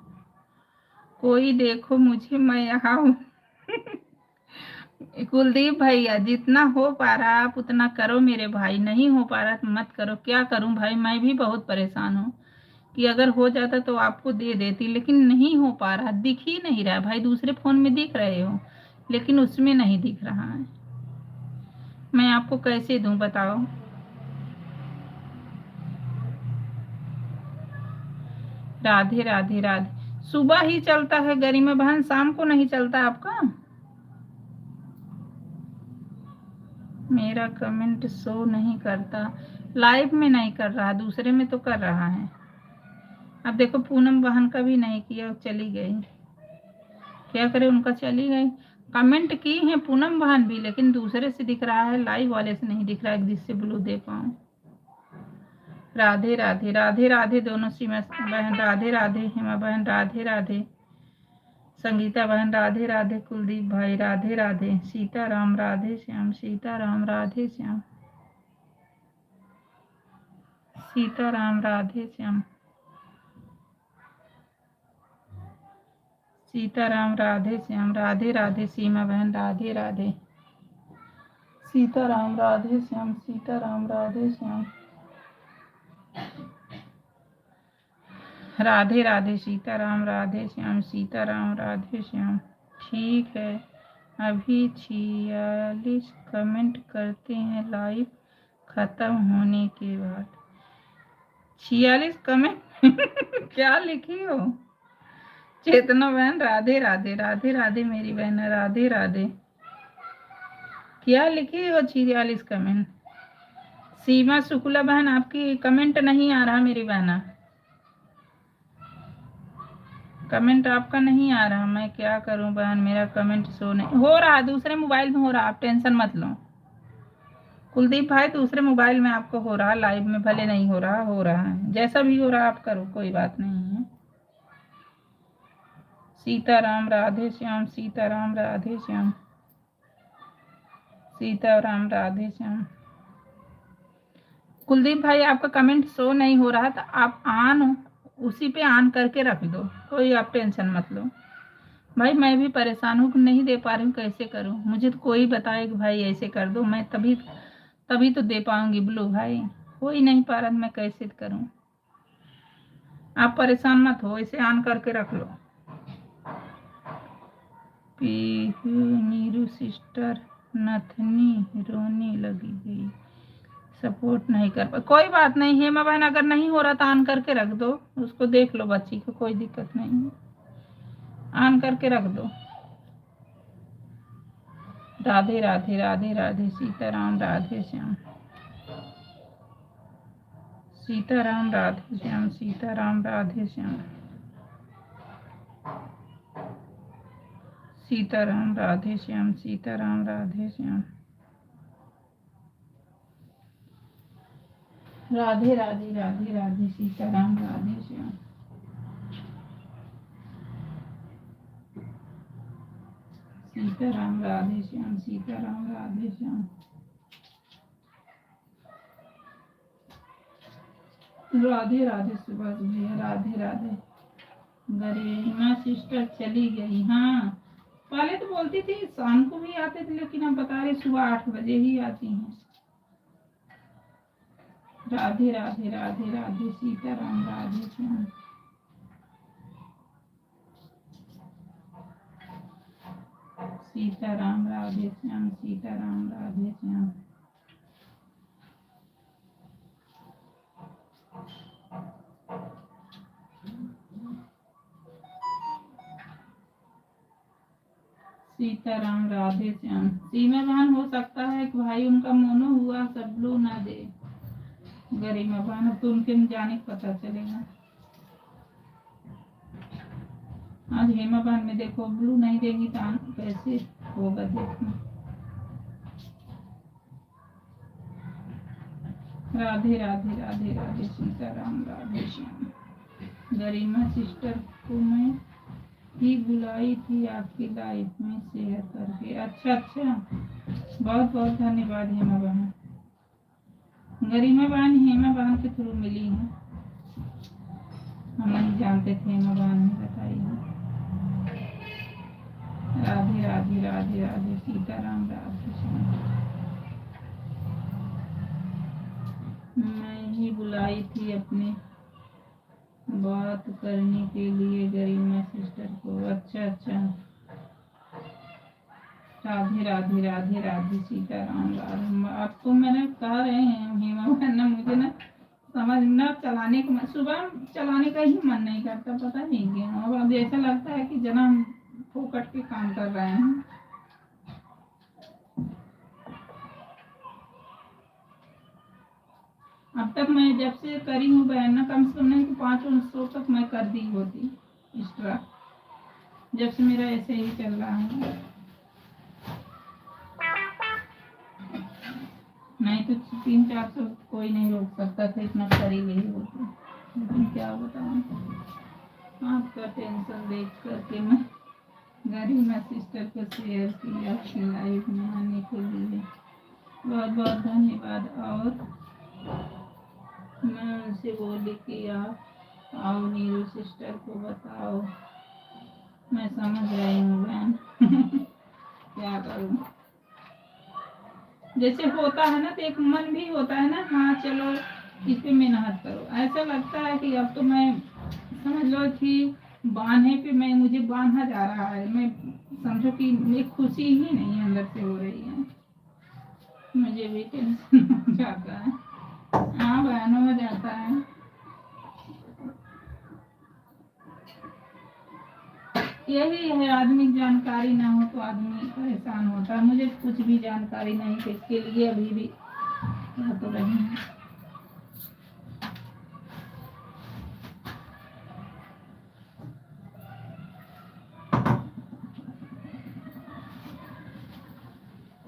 Speaker 1: कोई देखो मुझे, मैं यहाँ हूँ। कुलदीप भैया जितना हो पा रहा आप उतना करो मेरे भाई, नहीं हो पा रहा तो मत करो। क्या करूं भाई, मैं भी बहुत परेशान हूँ कि अगर हो जाता तो आपको दे देती, लेकिन नहीं हो पा रहा, दिख ही नहीं रहा। भाई दूसरे फोन में दिख रहे हो लेकिन उसमें नहीं दिख रहा है। मैं आपको कैसे दूं बताओ। राधे राधे राधे। सुबह ही चलता है गरिमा बहन, शाम को नहीं चलता आपका? मेरा कमेंट शो नहीं करता, लाइव में नहीं कर रहा, दूसरे में तो कर रहा है। अब देखो पूनम बहन का भी नहीं किया, चली गई, क्या करे, उनका चली गई। कमेंट की है पूनम बहन भी, लेकिन दूसरे से दिख रहा है, लाइव वाले से नहीं दिख रहा है जिससे ब्लू दे पाऊँ। राधे राधे राधे राधे दोनों सीमा बहन, राधे राधे हेमा बहन, राधे राधे संगीता बहन, राधे राधे कुलदीप भाई, राधे राधे सीताराम, राधे श्याम, सीताराम राधे श्याम, सीताराम राधे श्याम, सीताराम राधे श्याम, राधे राधे सीमा बहन, राधे राधे सीताराम राधे श्याम, सीताराम राधे श्याम, राधे राधे सीताराम राधे श्याम, सीताराम राधे श्याम। ठीक है, अभी 46 कमेंट करते हैं लाइव खत्म होने के बाद। 46 कमेंट क्या लिखी हो? चेतना बहन, राधे राधे राधे राधे मेरी बहन, राधे राधे, क्या लिखी हो 46 कमेंट? सीमा शुक्ला बहन, आपकी कमेंट नहीं आ रहा मेरी बहना, कमेंट आपका नहीं आ रहा, मैं क्या करूं बहन, मेरा कमेंट शो नहीं हो रहा, दूसरे मोबाइल में हो रहा, आप टेंशन मत लो। कुलदीप भाई दूसरे मोबाइल में आपको हो रहा, लाइव में भले नहीं हो रहा है, जैसा भी हो रहा आप करो, कोई बात नहीं है। सीताराम राधे श्याम, सीताराम राधे श्याम, सीताराम राधे श्याम। कुलदीप भाई आपका कमेंट शो नहीं हो रहा, तो आप ऑन, उसी पे ऑन करके रख दो, कोई आप टेंशन मत लो। भाई मैं भी परेशान हूँ, नहीं दे पा रही हूँ, कैसे करूँ, मुझे तो कोई बताए कि भाई ऐसे कर दो, मैं तभी तभी तो दे पाऊंगी ब्लू भाई, हो ही नहीं पा रहा, मैं कैसे करूँ। आप परेशान मत हो, इसे ऑन करके रख लो। नीरू सिस्टर नथनी रोने लगी गई, सपोर्ट नहीं कर पा, कोई बात नहीं हेमा बहन, अगर नहीं हो रहा तो ऑन करके रख दो, उसको देख लो बच्ची को, कोई दिक्कत नहीं है, ऑन करके रख दो। राधे राधे राधे राधे सीताराम राधे श्याम, सीताराम राधे श्याम, सीताराम राधे श्याम, सीताराम राधे श्याम, सीताराम राधे श्याम, राधे राधे राधे राधे सीताराम राधे श्याम, सीताराम राधे श्याम, सीताराम राधे श्याम, राधे राधे सुभाष भैया, राधे राधे। गरिमा सिस्टर चली गई, हाँ पहले तो बोलती थी शाम को भी आते थे, लेकिन अब बता रहे सुबह 8 बजे ही आती हैं। राधे राधे राधे राधे सीताराम राधे श्याम, सीताराम राधे श्याम, सीताराम राधे श्याम, सीताराम राधे श्याम। सीमा बहन हो सकता है कि भाई उनका मोनो हुआ, सब ब्लू ना दे, गरिमा बहन तो उनके जाने का पता चलेगा। आज हेमा बहन में देखो ब्लू नहीं देगी तो कैसे होगा, देखना। राधे राधे राधे राधे सीताराम राधे श्याम। गरिमा सिस्टर को मैं ही बुलाई थी आपकी लाइफ में शेयर करके, अच्छा बहुत बहुत धन्यवाद हेमा बहन। गरिमा बहन हेमा बहन के थ्रू मिली है, हम नहीं जानते थे, हेमा बहन ने बताई है। राधे राधे राधे राधे सीताराम राधे श्याम। मैं ही बुलाई थी अपने बात करने के लिए गरिमा सिस्टर को, अच्छा। राधे राधे राधे राधे सीताराम राधे। आपको मैंने कह रहे हैं हेमा बहन ना, मुझे ना समझना चलाने को सुबह चलाने का ही मन नहीं करता, पता नहीं क्यों। अब ऐसा लगता है कि जना हम फोकट के काम कर रहे हैं। अब तक मैं जब से करी हूँ बहन ना, कम से कम नहीं तो 500 तक मैं कर दी होती एक्स्ट्रा, जब से मेरा ऐसे ही चल रहा है। नहीं तो 300-400 कोई नहीं रोक सकता था, इतना करी गई होती। लेकिन क्या बताऊँ, आपका टेंशन देख करके मैं गरिमा सिस्टर को शेयर किया अपनी लाइफ में आने के लिए। बहुत बहुत धन्यवाद। और मैं उनसे बोली कि आप आओ नीरू सिस्टर को बताओ। मैं समझ रही हूँ बहन क्या करूँ। जैसे होता है ना तो एक मन भी होता है ना, हाँ चलो इस पे मेहनत करो। ऐसा लगता है कि अब तो मैं समझ लो कि बांधे पे मैं मुझे बांधा जा रहा है। मैं समझो कि एक खुशी ही नहीं अंदर से हो रही है। मुझे भी टेंशन हो जाता है। हाँ बहन हो जाता है। यही है, आदमी की जानकारी ना हो तो आदमी परेशान होता है। मुझे कुछ भी जानकारी नहीं थी इसके लिए, अभी भी तो रही हूँ।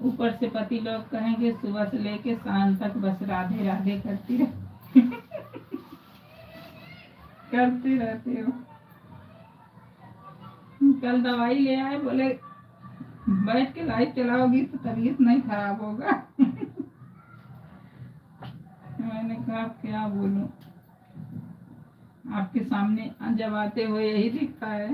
Speaker 1: ऊपर से पति लोग कहेंगे सुबह से लेके शाम तक बस राधे राधे करती रह करती रहती हो। कल दवाई ले आए, बोले बैठ के लाइट चलाओगी तो तबीयत नहीं खराब होगा मैंने कहा क्या बोलूं, आपके सामने जब आते हुए यही दिखता है।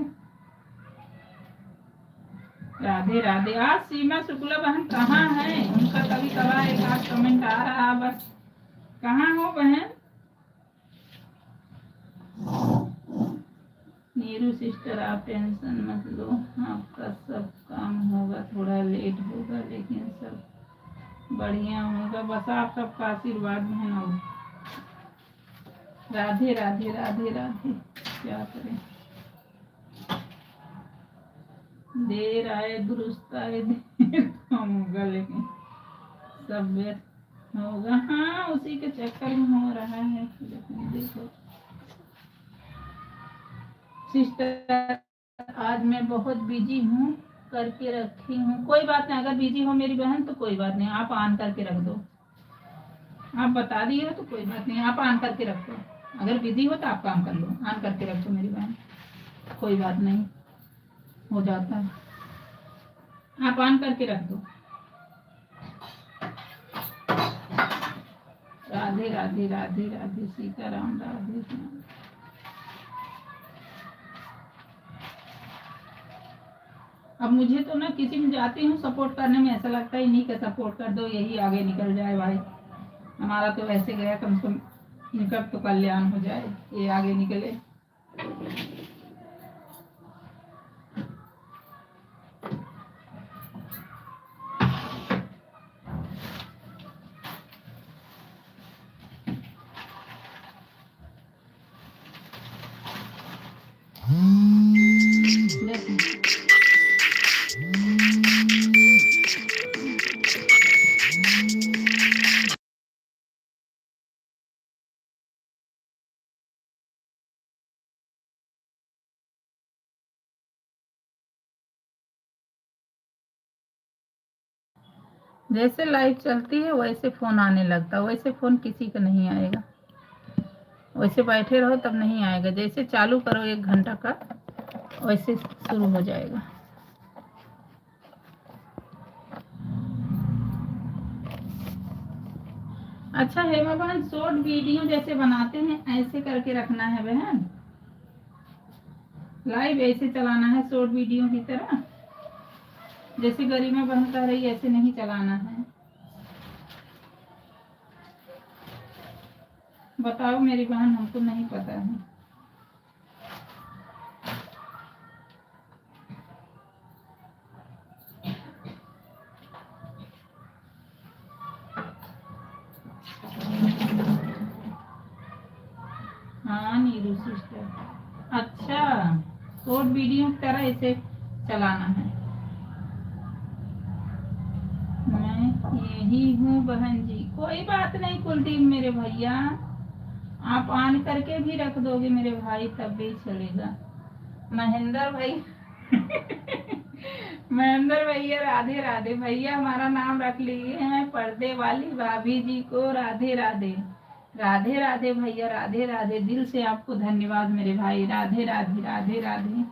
Speaker 1: राधे राधे। आज सीमा शुक्ला बहन कहाँ है? उनका कभी कभार एक आध कमेंट आ रहा, बस कहाँ हो बहन? नीरू सिस्टर आप टेंशन मत लो, आपका सब काम होगा, थोड़ा लेट होगा लेकिन सब बढ़िया होगा। बस आप सबका आशीर्वाद है ना। राधे राधे राधे राधे। क्या करें, देर आए दुरुस्त आए, देर कम होगा लेकिन सब व्यस्त होगा। हाँ उसी के चक्कर में हो रहा है। लेकिन देखो सिस्टर, आज मैं बहुत बिजी हूँ, करके रखी हूँ। कोई बात नहीं, अगर बिजी हो मेरी बहन तो कोई बात नहीं, आप ऑन करके रख दो। आप बता दिए हो तो कोई बात नहीं, आप ऑन करके रख दो। अगर बिजी हो तो आप काम कर लो, ऑन करके रख दो मेरी बहन, कोई बात नहीं, हो जाता है। आप ऑन करके रख दो। राधे राधे राधे राधे सीताराम राधे श्याम। अब मुझे तो ना किसी में जाती हूँ सपोर्ट करने में, ऐसा लगता है इन्हीं का सपोर्ट कर दो, यही आगे निकल जाए भाई। हमारा तो वैसे गया, कम से कम इनका तो कल्याण हो जाए, ये आगे निकले। जैसे लाइव चलती है वैसे फोन आने लगता है, वैसे फोन किसी का नहीं आएगा। वैसे बैठे रहो तब नहीं आएगा, जैसे चालू करो 1 घंटा का वैसे शुरू हो जाएगा। अच्छा हेमा बहन, शॉर्ट वीडियो जैसे बनाते हैं ऐसे करके रखना है बहन, लाइव ऐसे चलाना है शॉर्ट वीडियो की तरह, जैसे गरिमा बहन कह रही ऐसे नहीं चलाना है। बताओ मेरी बहन, हमको नहीं पता है। सिस्टर। अच्छा, शॉर्ट वीडियो की तरह इसे चलाना है। मैं यही हूँ बहन जी। कोई बात नहीं कुलदीप मेरे भैया, आप ऑन करके भी रख दोगे मेरे भाई तब भी चलेगा। महेंद्र भाई महेंद्र भैया राधे राधे। भैया हमारा नाम रख लिए हैं, पर्दे वाली भाभी जी को राधे राधे। राधे राधे भैया, राधे राधे। दिल से आपको धन्यवाद मेरे भाई, राधे राधे राधे राधे।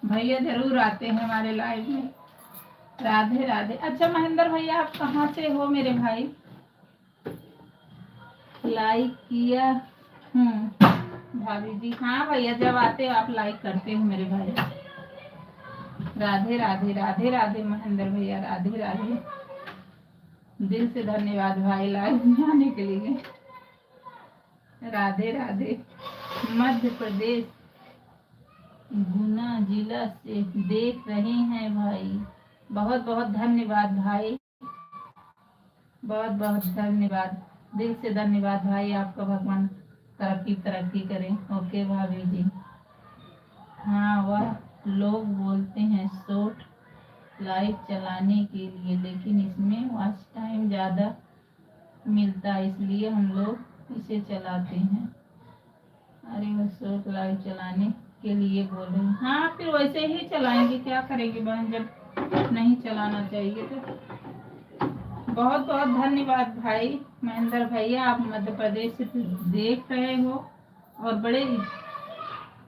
Speaker 1: भैया जरूर आते हैं हमारे लाइव में, राधे राधे। अच्छा महेंद्र भैया आप कहाँ से हो मेरे भाई? लाइक किया हूँ भाभी जी। हाँ भैया, जब आते हो आप लाइक करते हो मेरे भाई। राधे राधे राधे राधे महेंद्र भैया, राधे राधे। दिल से धन्यवाद भाई लाइव में आने के लिए, राधे राधे। मध्य प्रदेश गुना जिला से देख रहे हैं भाई, बहुत बहुत धन्यवाद भाई, बहुत बहुत धन्यवाद। दिल से धन्यवाद भाई, आपका भगवान तरक्की तरक्की करें। ओके भाभी जी। हाँ, वह लोग बोलते हैं शॉर्ट लाइव चलाने के लिए, लेकिन इसमें वॉच टाइम ज़्यादा मिलता है, इसलिए हम लोग इसे चलाते हैं। अरे वो शॉर्ट लाइव चलाने के लिए बोल रहे हैं। हाँ, फिर वैसे ही चलाएंगे, क्या करेंगे बहन, जब नहीं चलाना चाहिए तो। बहुत बहुत धन्यवाद भाई महेंद्र भैया, आप मध्य प्रदेश से देख रहे हो। और बड़े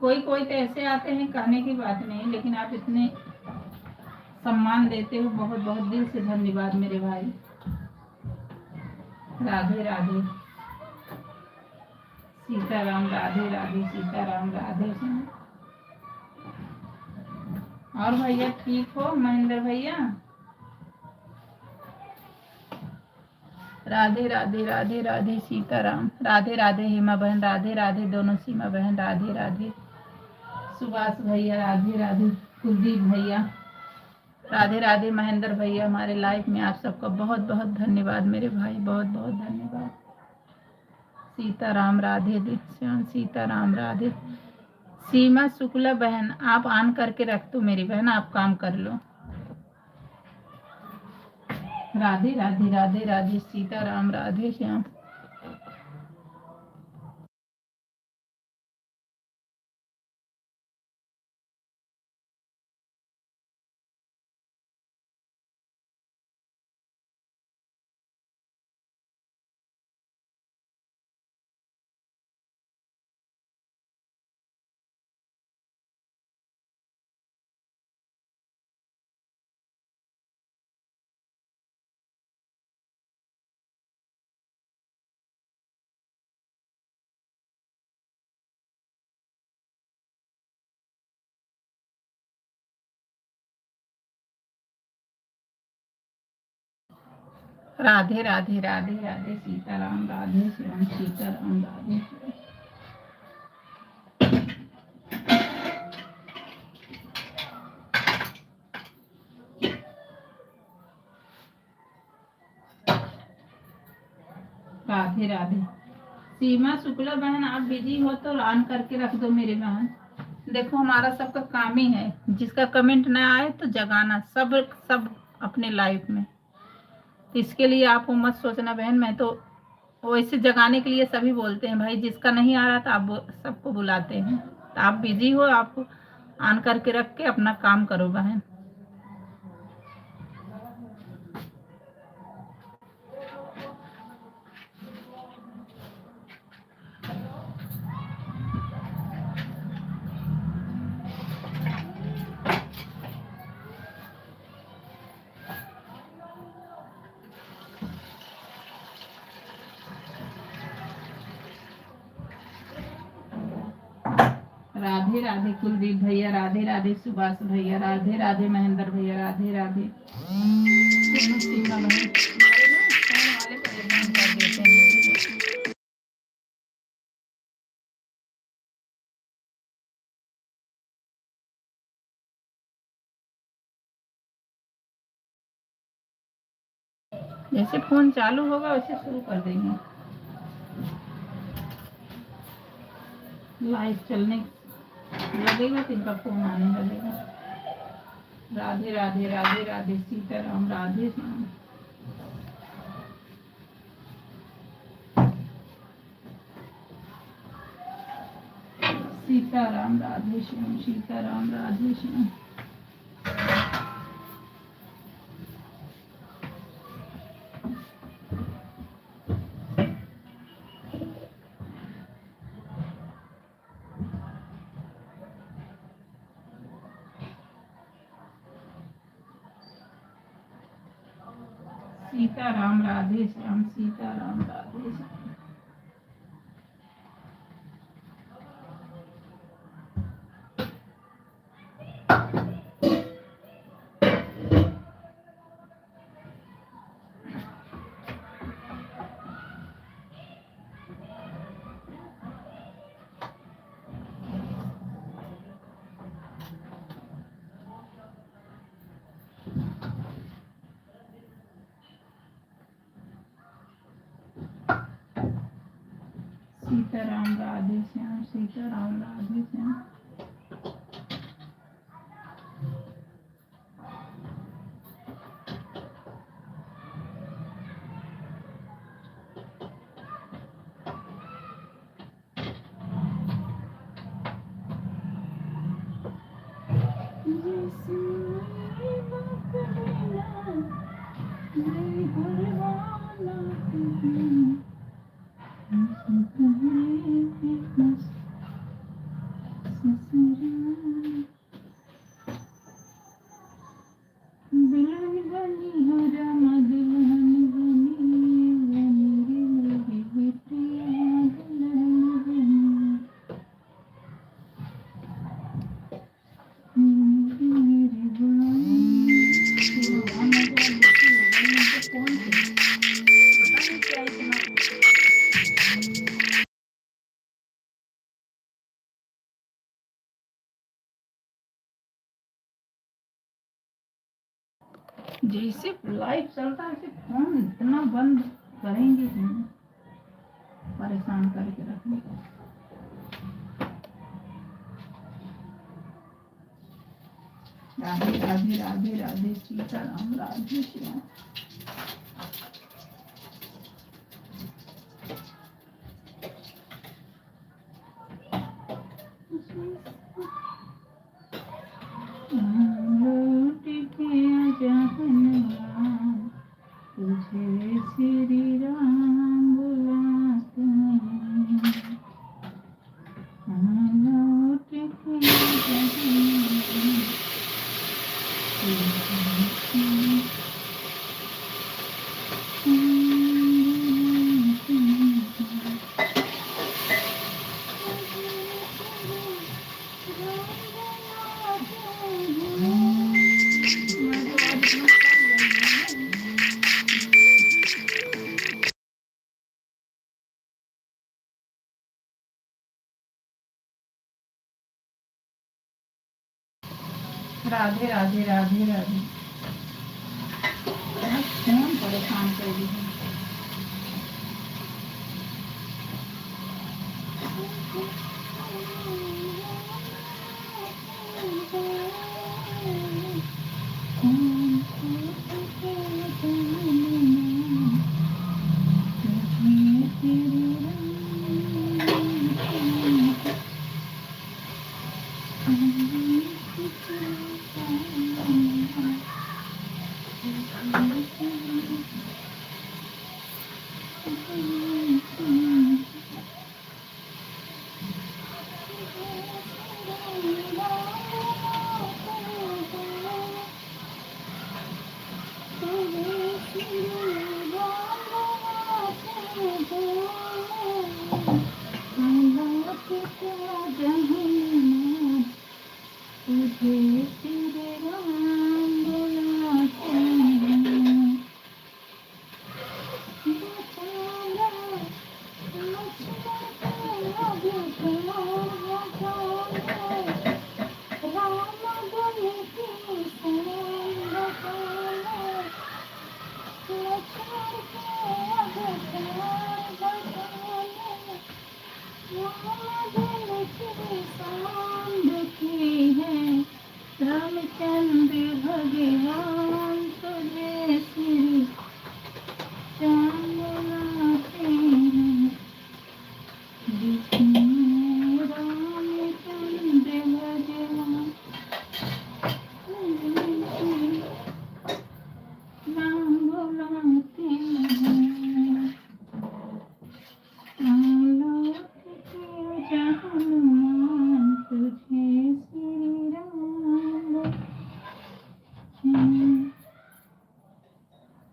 Speaker 1: कोई कोई तो ऐसे आते हैं, कहने की बात नहीं, लेकिन आप इतने सम्मान देते हो, बहुत बहुत दिल से धन्यवाद मेरे भाई। राधे राधे सीताराम, राधे राधे सीताराम, राधे श्याम। और भैया ठीक हो महेंद्र भैया? राधे राधे राधे राधे सीताराम, राधे राधे हेमा बहन, राधे राधे दोनों सीमा बहन, राधे राधे सुभाष भैया, राधे राधे कुलदीप भैया, राधे राधे महेंद्र भैया। हमारे लाइफ में आप सबका बहुत बहुत धन्यवाद मेरे भाई, बहुत बहुत धन्यवाद। सीताराम, राधे श्याम, सीताराम, राधे। सीमा शुक्ला बहन, आप ऑन करके रख दो मेरी बहन, आप काम कर लो। राधे राधे राधे राधे सीताराम, राधे श्याम। राधे राधे राधे राधे सीताराम, राधे श्याम, सीताराम, राधे श्याम। राधे राधे। सीमा शुक्ला बहन, आप बिजी हो तो ऑन करके रख दो मेरी बहन। देखो हमारा सबका काम ही है, जिसका कमेंट ना आए तो जगाना, सब सब अपने लाइफ में। तो इसके लिए आपको मत सोचना बहन, मैं तो वैसे जगाने के लिए सभी बोलते हैं भाई, जिसका नहीं आ रहा तो आप सबको बुलाते हैं। तो आप बिजी हो, आप ऑन करके रख के अपना काम करो बहन। राधे राधे कुलदीप भैया, राधे राधे सुभाष भैया, राधे राधे महेंद्र भैया, राधे राधे। जैसे फोन चालू होगा वैसे शुरू कर देंगे। लाइव चलने लगेगा तो इनका फोन आने लगेगा। राधे राधे राधे राधे सीताराम राधे श्याम। सीताराम राधे श्याम सीताराम राधे श्याम। सीताराम राधे श्याम सीताराम राधे श्याम। सीताराम राधे श्याम सीताराम राधे श्याम। जैसे लाइव चलता है फोन इतना बंद करेंगे हम, परेशान करके रखेंगे। राधे राधे राधे राधे सीताराम राधे श्याम। तुझे श्री राम बुलाते हैं, लौट के राधे राधे राधे राधे। कौन परेशान कर दी है। की है रामचंद्र भगवान तुझे श्री राम बुलाते हैं जिसमें रामचंद्र भगवान राम बुलाते हैं लौट के हनुमान तुझे श्री राम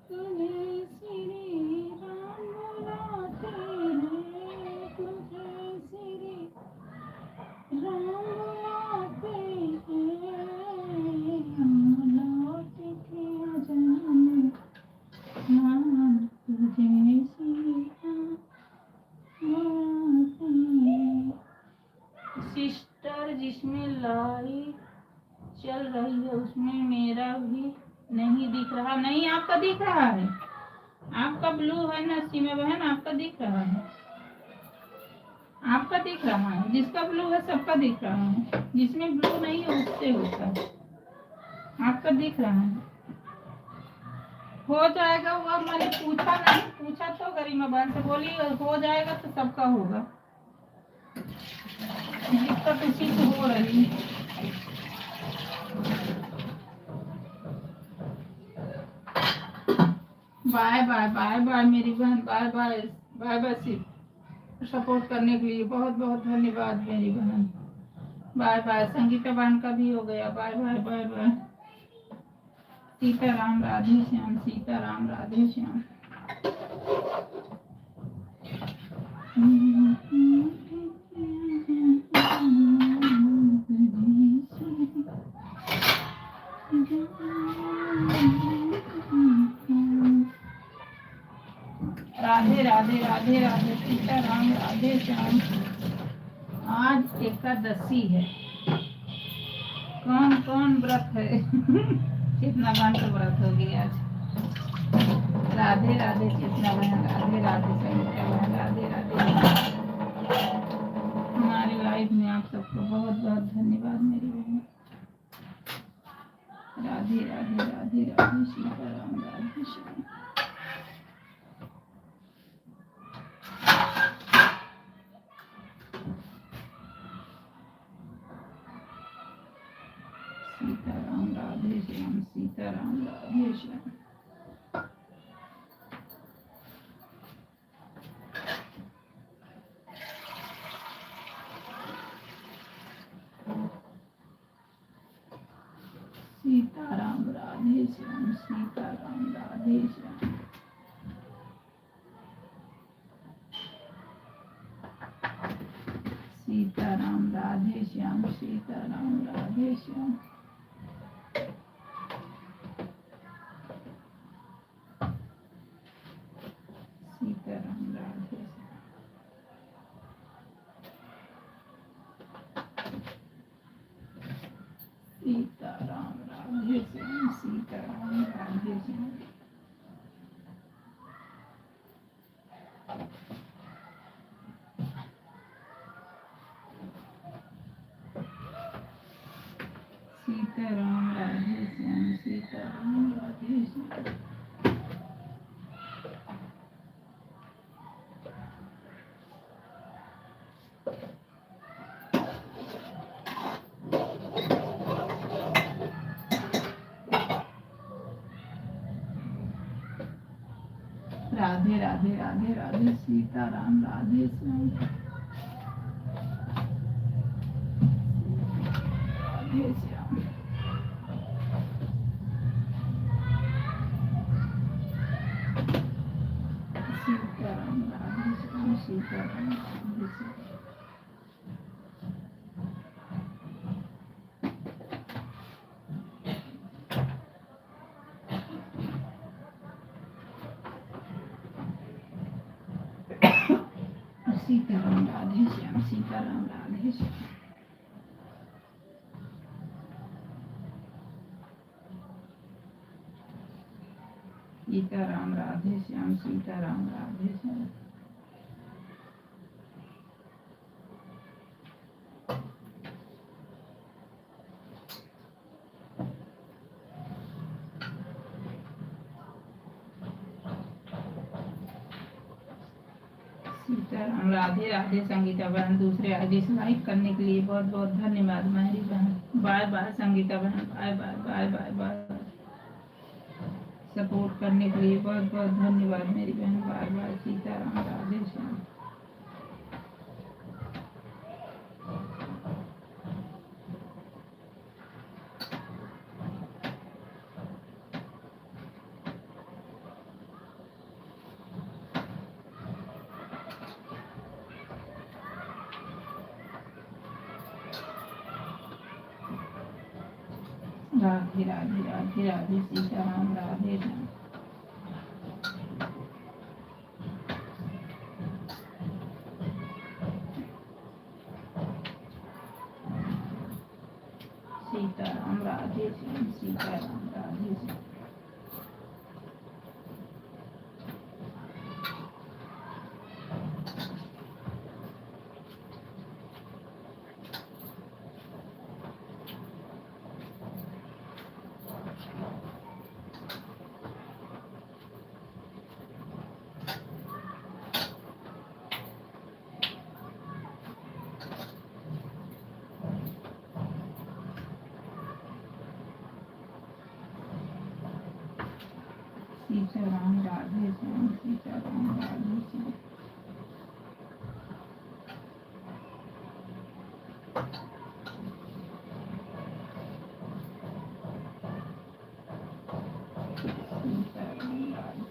Speaker 1: तुझे श्री राम बुलाते हैं तुझे श्री राम बुलाते हैं हम लौट के हनुमान तुझे श्री राम सिस्टर जिसमें लाइट चल रही है उसमें मेरा भी नहीं दिख रहा। नहीं, आपका दिख रहा है, आपका ब्लू है ना सीमा बहन, आपका दिख रहा है, आपका दिख रहा है। जिसका ब्लू है सबका दिख रहा है, जिसमें ब्लू नहीं है उससे होता है। आपका दिख रहा है, हो जाएगा। वो अब मैंने पूछा नहीं, पूछा तो गरिमा बहन से, बोली हो जाएगा तो सबका होगा। दिक्कत उसी से हो रही है। बाय बाय बाय बाय मेरी बहन, bye bye bye bye. Support करने के लिए बहुत बहुत धन्यवाद मेरी बहन। Bye bye. संगीता बहन का भी हो गया। Bye bye bye bye. Sitaram Radhe Shyam, Sitaram Radhe Shyam. Radhe Radhe Radhe Radhe, Sitaram Radhe Shyam. आज एकादशी है। कौन कौन व्रत है? कितना बहन का व्रत होगी आज। राधे राधे चेतना बहन, राधे राधे संगीता बहन, राधे राधे। हमारी लाइफ में आप सबको बहुत बहुत धन्यवाद मेरी बहन। राधे राधे राधे राधे, सीताराम राधे श्याम। सीताराम राधे श्याम, सीताराम राधे श्याम। सीताराम राधे श्याम, सीताराम राधे श्याम। सीताराम राधे श्याम, सीताराम राधे श्याम। सीताराम राधे श्याम। सीताराम राधे श्याम, सीताराम राधे श्याम। सीताराम राधे श्याम, सीताराम राधे श्याम। राधे राधे राधे राधे, सीताराम राधे श्याम। राधे श्याम। सीताराम राधे श्याम, सीताराम राधे श्याम। सीताराम राधे श्याम, सीताराम राधे श्याम। सीताराम राधे श्याम, सीताराम राधे श्याम। सीताराम। राधे राधे संगीता बहन। दूसरे आईडी से लाइक करने के लिए बहुत बहुत धन्यवाद मेरी बहन। बाय बाय संगीता बहन। Bye bye bye bye bye. Support करने के लिए बहुत बहुत धन्यवाद मेरी बहन। Bye bye. सीताराम। राधे श्याम। राधे राधे राधे राधे। सीताराम। राधे श्याम। सीताराम। राधे श्याम। सीताराम। राधे श्याम। सीताराम। राधे श्याम। सीताराम। राधे श्याम। सीताराम। राधे।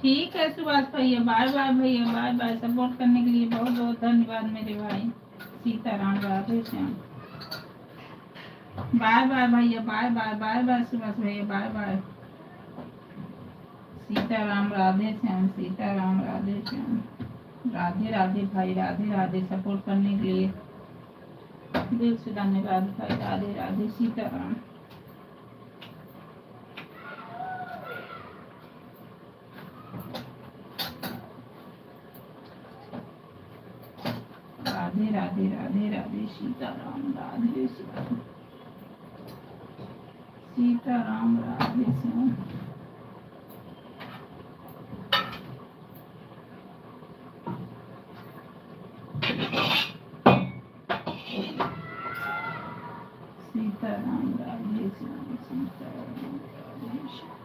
Speaker 1: ठीक है सुभाष भैया। बाय बाय भैया। Bye bye. सपोर्ट करने के लिए बहुत बहुत धन्यवाद मेरे भाई। सीताराम। राधे श्याम। बाय बाय भैया। Bye bye bye bye Subhash भैया। Bye bye. सीताराम। राधे श्याम। सीताराम। राधे श्याम। राधे राधे भाई। राधे राधे। सपोर्ट करने के लिए दिल से धन्यवाद भाई। राधे राधे। सीताराम। राधे राधे राधे राधे। सीताराम। राधे श्याम। सीताराम। राधे श्याम। सीताराम। राधे श्याम। सीताराम। राधे श्याम।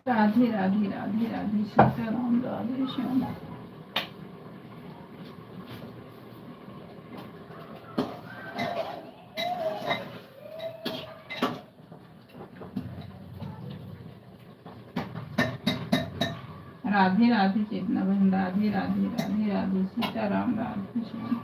Speaker 1: राधे राधे राधे राधे। सीताराम। राधे श्याम। राधे राधे चेतना बहन, राधे राधे राधे राधे सीताराम, राधे श्याम।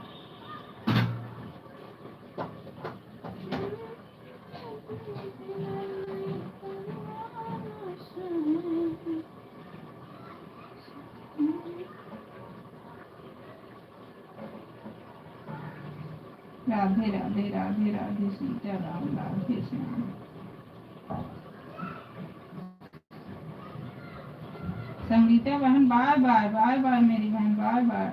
Speaker 1: राधे राधे राधे राधे सीताराम, राधे श्याम। संगीता बहन बाय बाय, बाय बाय मेरी बहन, bye bye.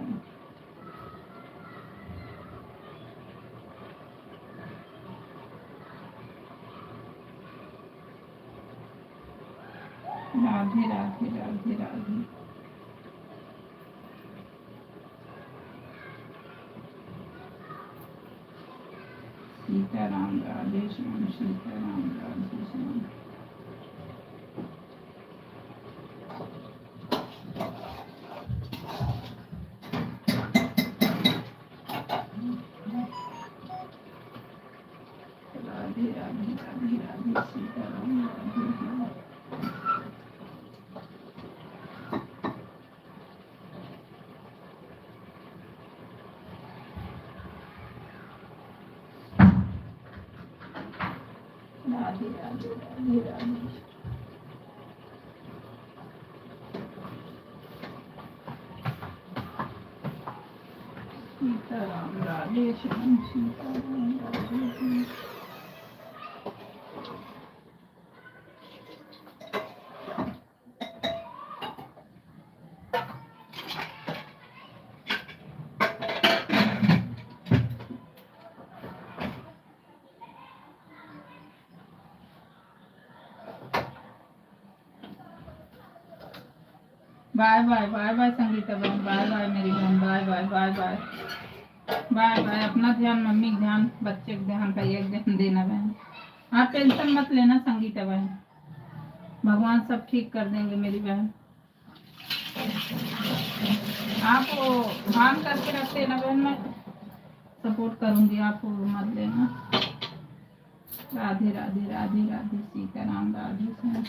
Speaker 1: Radhe Radhe Radhe Radhe. Sitaram, Radhe Shyam, Sitaram, Radhe Shyam. Radhe Radhe Radhe Radhe Sitaram, Radhe Shyam. Radhe Radhe Radhe Radhe. Sitaram, Radhe Shyam, Sitaram, Radhe Shyam. Bye bye, bye bye Sangeeta बहन, बाय बाय मेरी बहन, bye bye, bye bye, bye bye. अपना ध्यान, मम्मी का ध्यान, बच्चे का ध्यान का एक ध्यान देना बहन। आप टेंशन मत लेना संगीता बहन, भगवान सब ठीक कर देंगे मेरी बहन। आप ध्यान करके रखते ना बहन, मैं सपोर्ट करूंगी, आप मत लेना। राधे राधे राधे राधे सीताराम, राधे श्याम।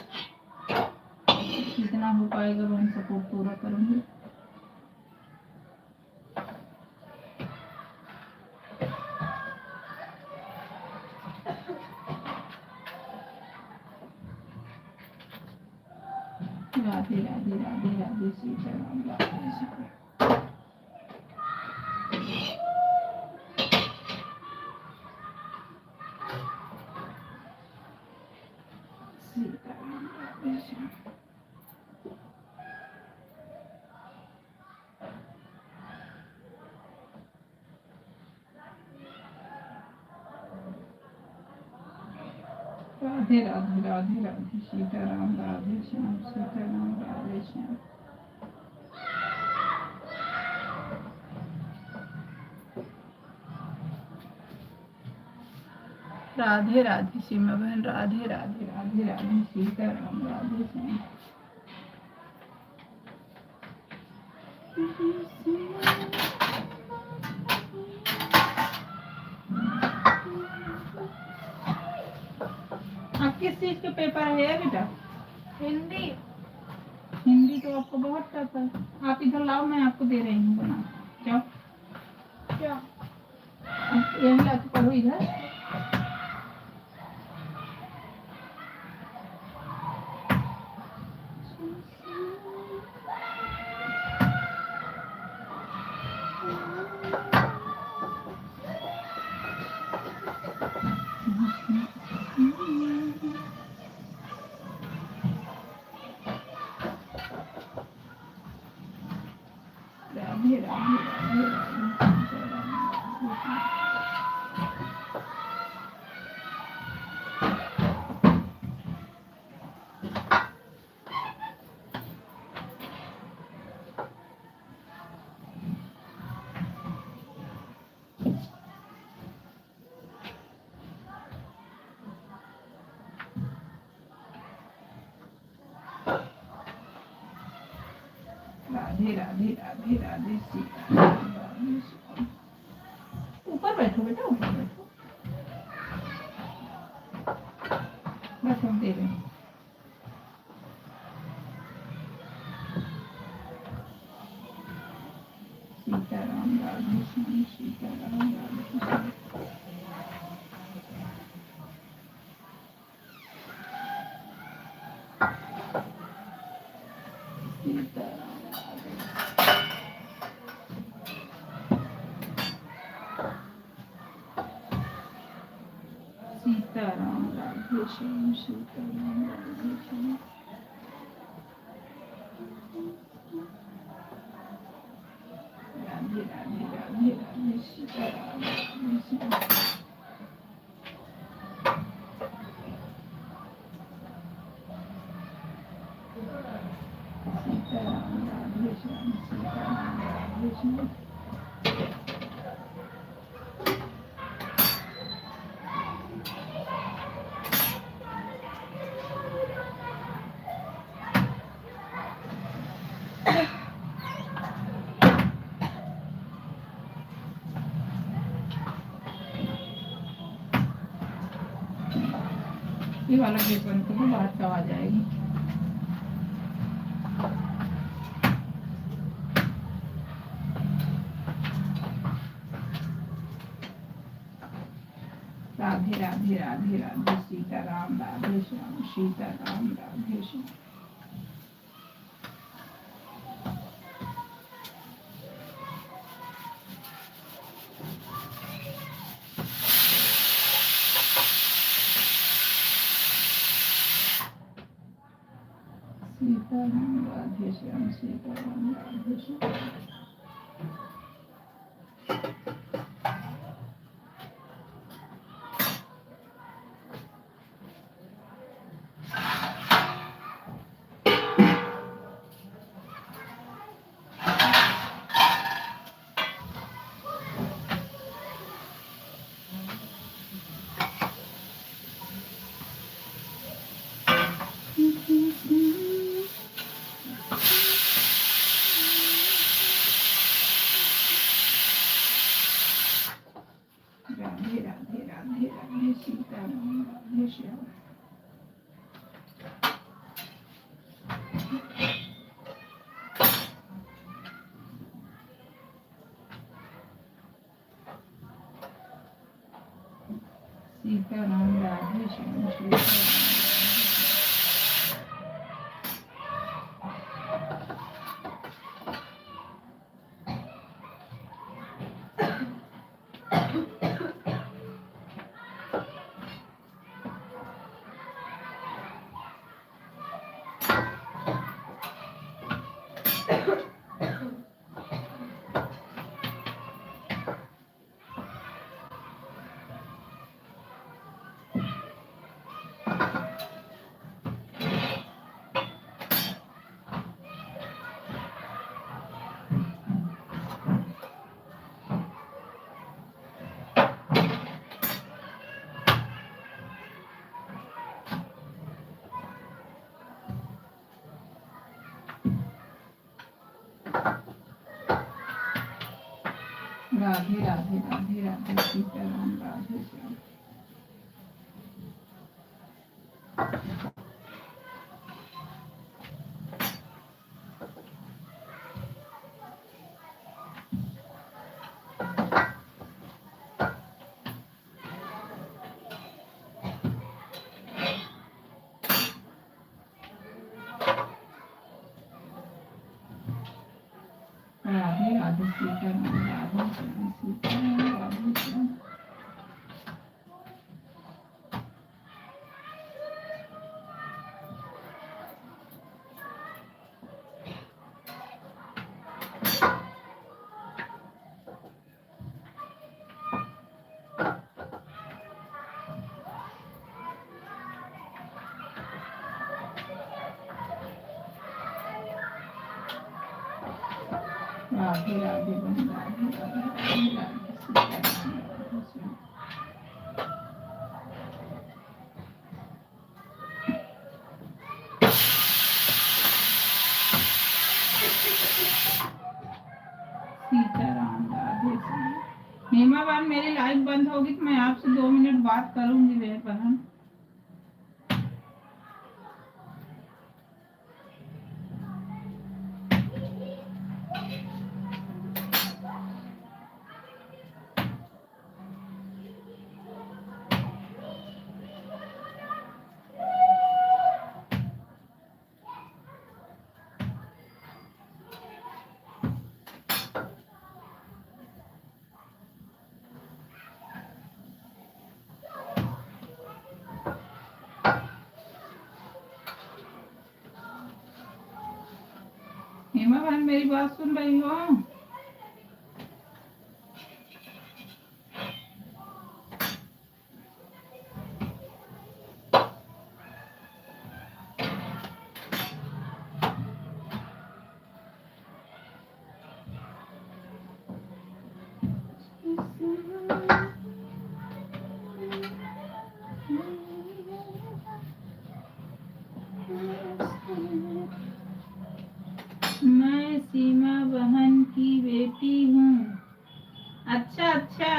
Speaker 1: जितना हो पाएगा बहन सपोर्ट पूरा करूंगी। राधे राधे राधे राधे सीताराम, राधे श्याम। सीताराम, राधे श्याम। राधे राधे राधे राधे सीताराम, राधे श्याम, सीताराम, राधे श्याम। राधे राधे सीमा बहन, राधे राधे राधे राधे सीताराम, राधे श्याम। आप किस चीज के पेपर है बेटा?
Speaker 2: हिंदी।
Speaker 1: हिंदी तो आपको बहुत टफ है। आप इधर लाओ, मैं आपको दे रही हूँ बना। जाओ,
Speaker 2: क्या?
Speaker 1: आप यही लाके पढ़ो इधर। राधे राधे राधे राधे सीताराम, राधे श्याम। राधे राधे राधे राधे सीताराम, राधे श्याम। ऊपर बैठो बेटा, ऊपर बैठो। बस हम दे रहे हैं। राधे श्याम सीताराम राधे श्याम। सीताराम राधे श्याम सीताराम राधे श्याम। राधे राधे राधे राधे सीताराम राधे श्याम। सीताराम राधे श्याम सीताराम राधे श्याम। ये वाला गेट बंद कर दो, बाहर से आवाज आएगी। राधे राधे राधे राधे सीताराम राधे श्याम सीताराम राधे श्याम। सीताराम राधे श्याम सीताराम राधे श्याम। राधे राधे राधे राधे सीताराम राधे श्याम। सीताराम राधे श्याम सीताराम। राधे राधे राधे राधे सीताराम राधे श्याम। राधे राधे सीताराम राधे श्याम सीताराम राधे श्याम। राधे राधे बन राधे राधे राधे राधे सीताराम राधे श्याम। सीताराम राधे श्याम। नेमा बार मेरी लाइट बंद होगी तो मैं आपसे 2 मिनट बात करूंगी मेरे बहन। हेमा बहन मेरी बात सुन रही हो? मैं सीमा बहन की बेटी हूँ। अच्छा अच्छा,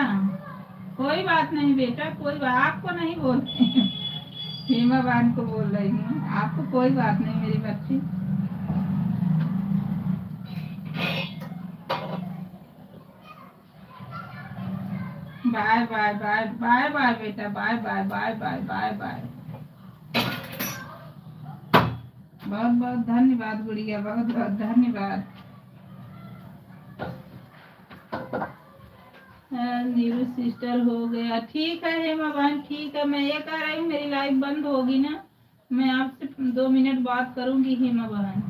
Speaker 1: कोई बात नहीं बेटा, कोई बात, आपको नहीं बोलते सीमा बहन को बोल रही हूँ, आपको कोई बात नहीं मेरी बच्ची। Bye bye bye bye bye बेटा, bye bye bye bye bye bye. बहुत बहुत धन्यवाद गुड़िया, बहुत बहुत धन्यवाद। नीरू सिस्टर हो गया, ठीक है हेमा बहन, ठीक है। मैं ये कह रही हूँ मेरी लाइफ बंद होगी ना, मैं आपसे 2 मिनट बात करूंगी हेमा बहन,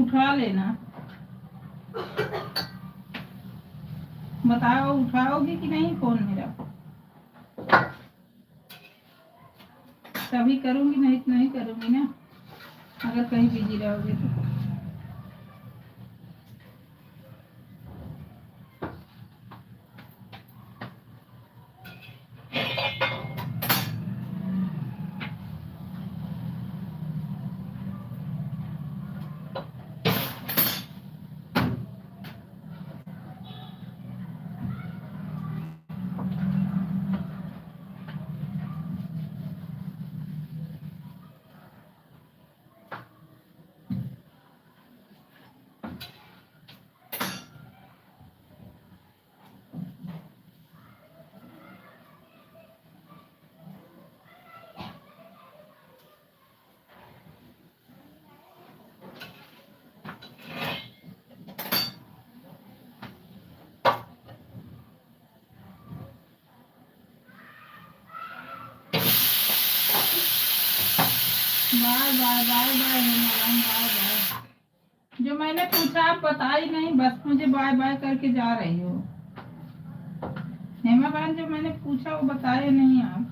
Speaker 1: उठा लेना। बताओ उठाओगी कि नहीं फोन मेरा? तभी करूंगी, नहीं तो नहीं करूंगी ना, अगर कहीं बिजी रहोगे तो। Bye bye bye bye Hema बहन, बाय बाय। जो मैंने पूछा आप बताई नहीं, बस मुझे बाय बाय करके जा रही हो हेमा बहन। जो मैंने पूछा वो बताए नहीं आप।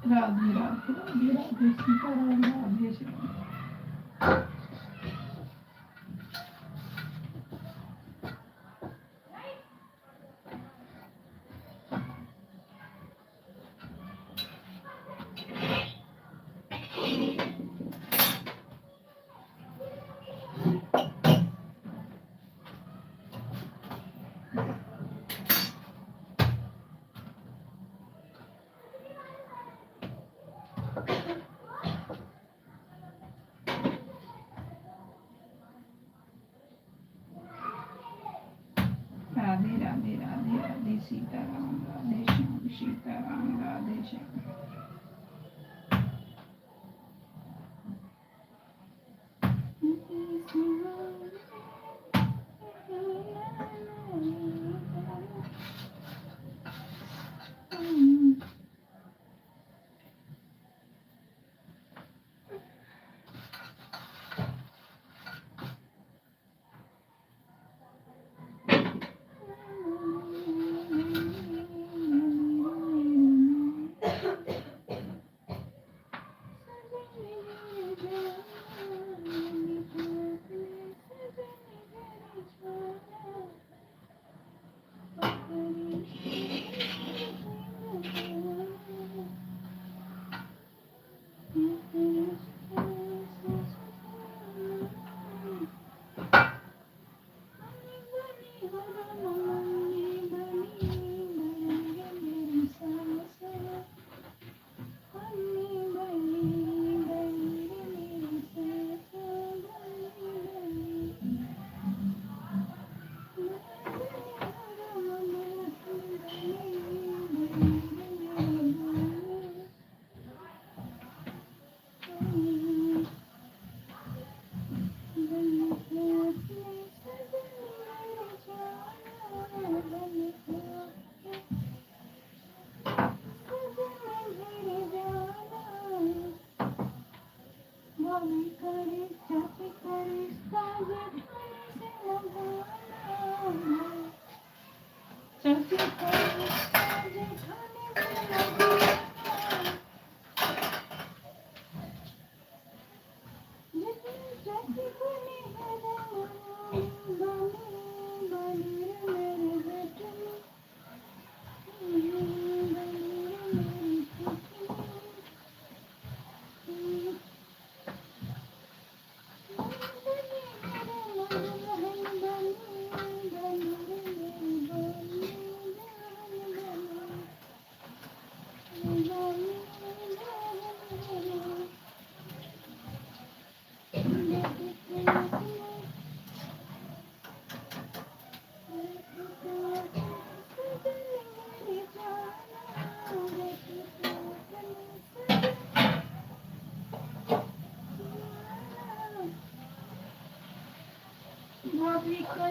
Speaker 1: राधे राधे राधे राधे सीताराम, राधे श्याम। राधे राधे राधे राधे सीताराम, राधे श्याम, सीताराम, राधे श्याम।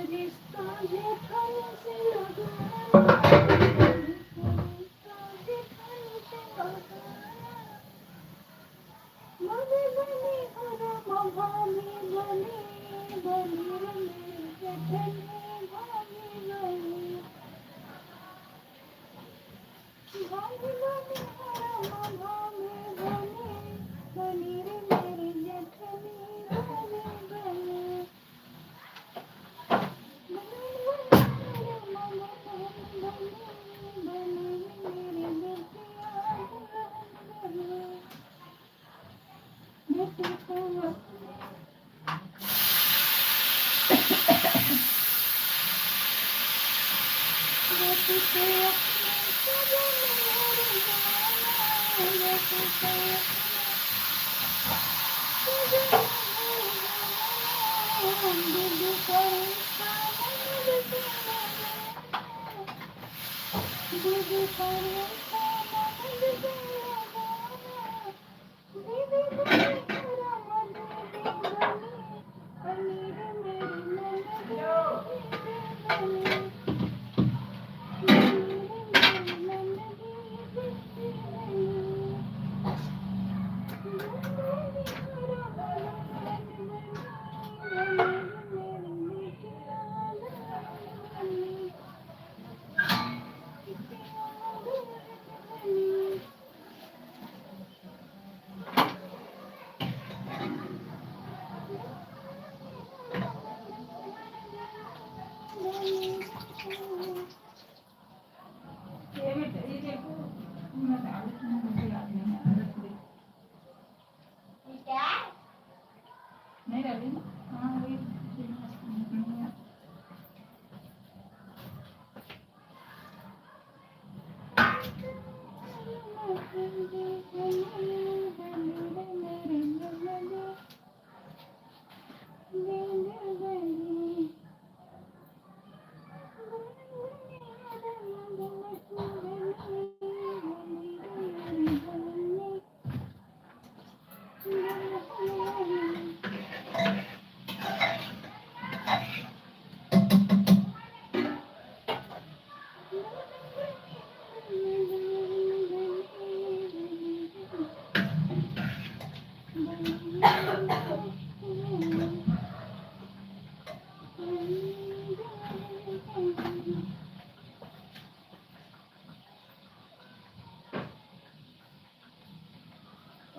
Speaker 1: रिश्ता जेठानी से लगाना, रिश्ता जेठानी से लगाना, बने बने हरम भाभी बने, बने रे मेरी जेठानी भाभी बने, भाभी बने हरम भाभी बने, बने रे मेरी जेठानी भाभी बने, नहीं डाली ना, हाँ वही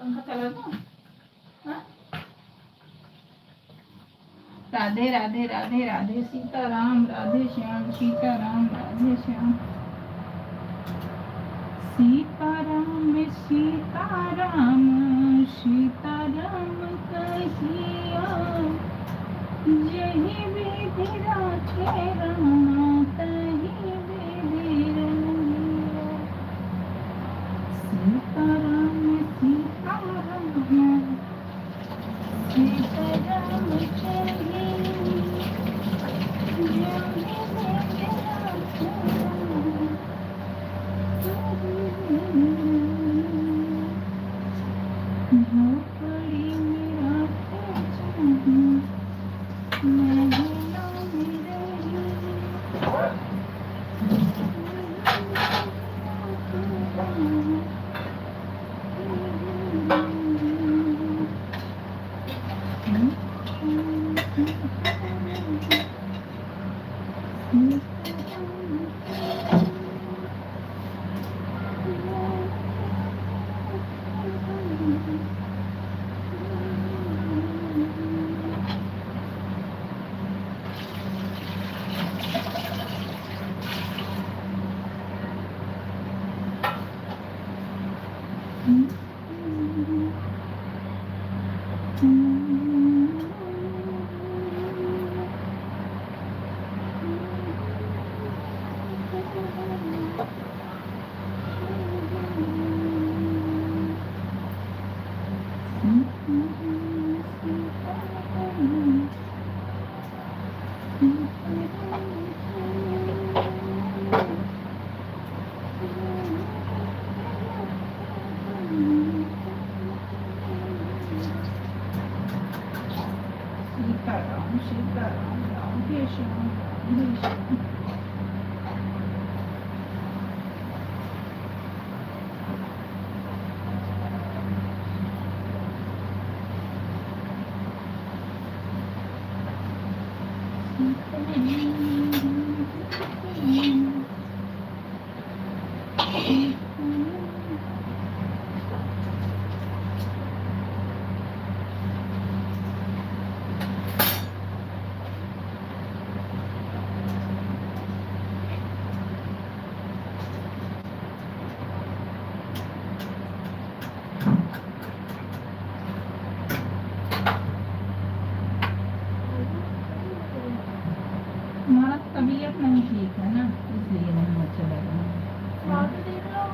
Speaker 1: पंखा चला दो। हाँ? राधे राधे राधे राधे सीताराम, राधे श्याम सीताराम, राधे श्याम सीताराम सीताराम, सीताराम कहियो, जही विधि राखे रामा तही विधि रहियो, सीताराम सीताराम, सीताराम कहियो, जही विधि राखे रामा झोपड़ी में राखे जाऊं, मैं दिलों में रही, सीताराम सीताराम राम
Speaker 2: ये शाम
Speaker 1: हमारा तबीयत नहीं ठीक है ना, इसलिए नहीं अच्छा लग रहा है।
Speaker 2: बात देख लो।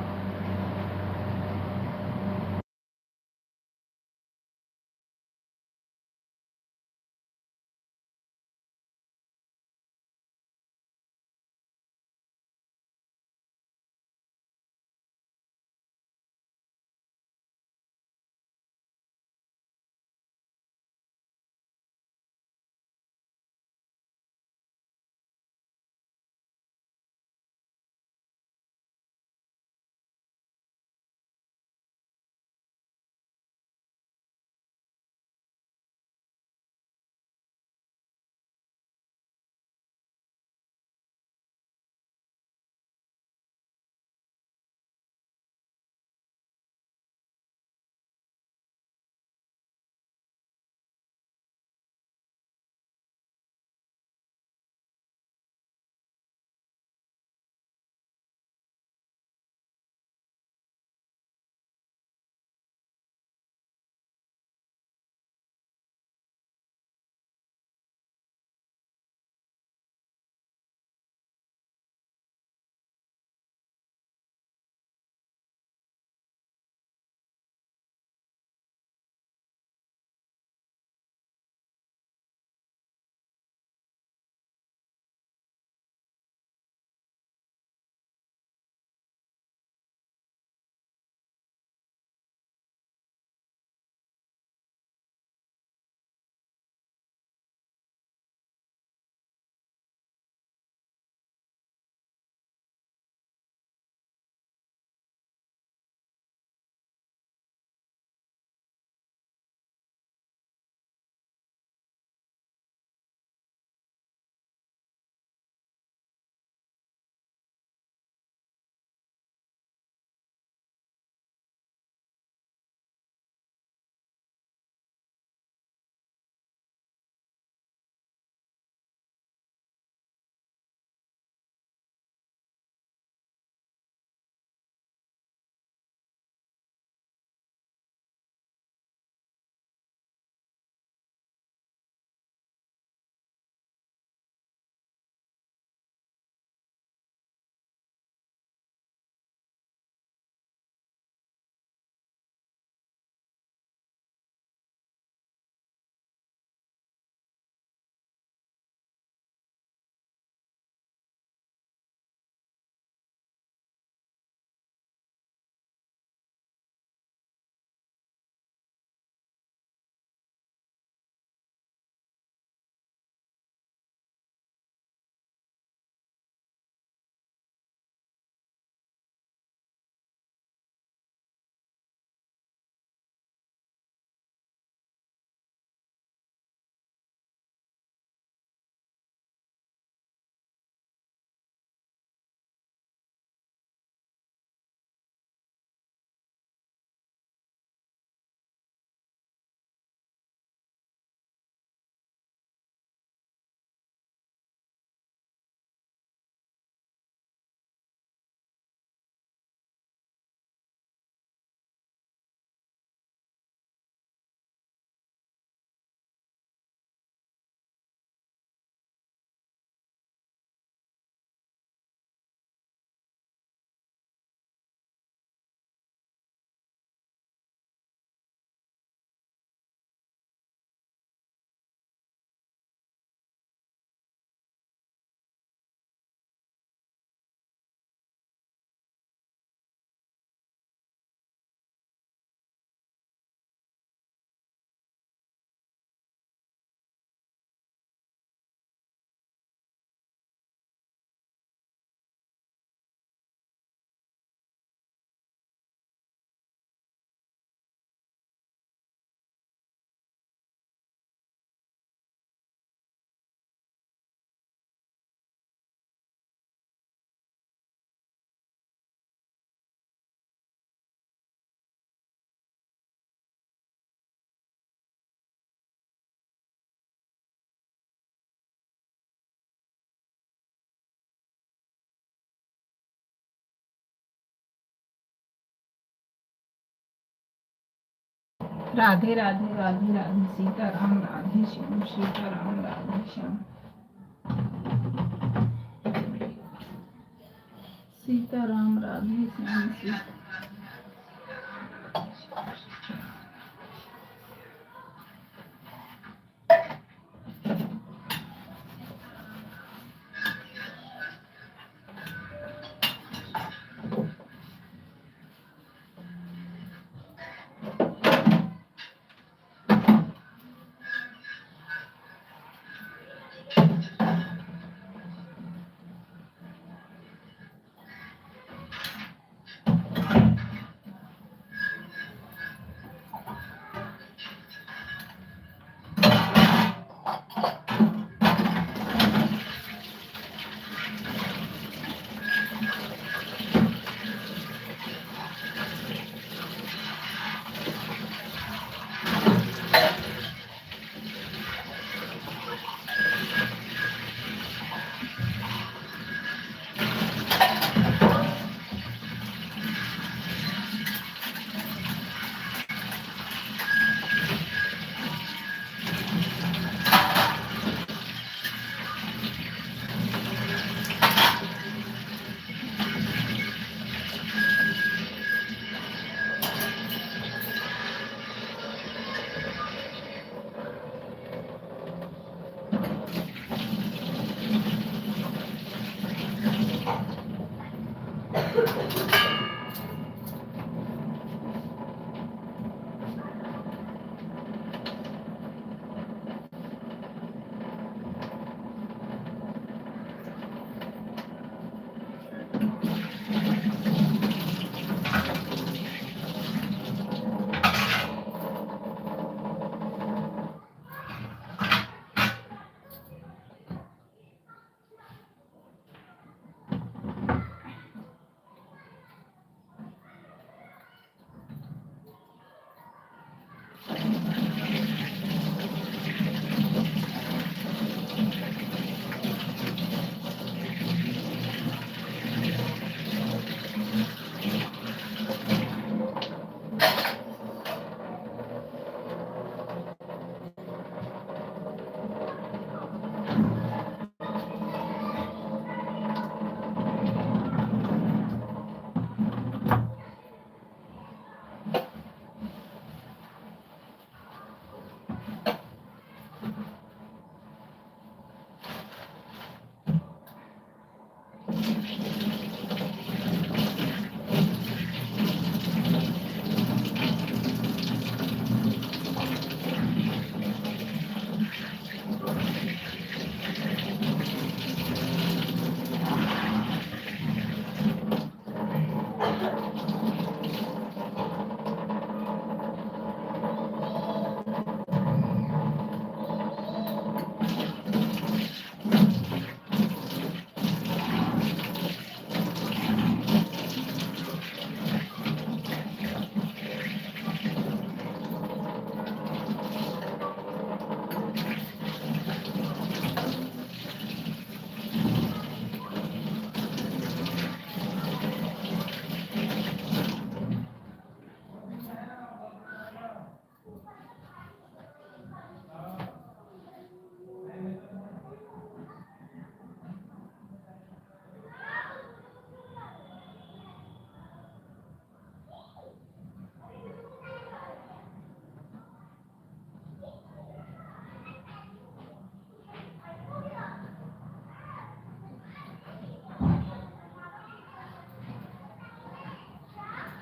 Speaker 1: राधे राधे राधे राधे सीताराम राधे श्याम सीताराम राधे श्याम सीताराम राधे श्याम सीता।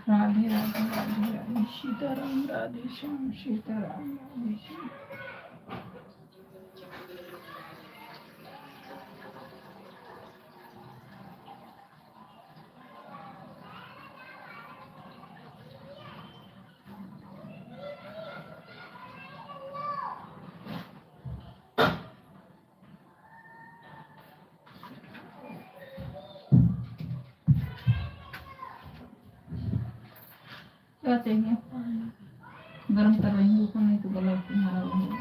Speaker 1: राधे राधे राधे राधे सीताराम राधे श्याम सीताराम राधे श्याम। क्या चाहिए? गर्म कर रही हूँ तो नहीं तो गला तुम्हारा रहेगा।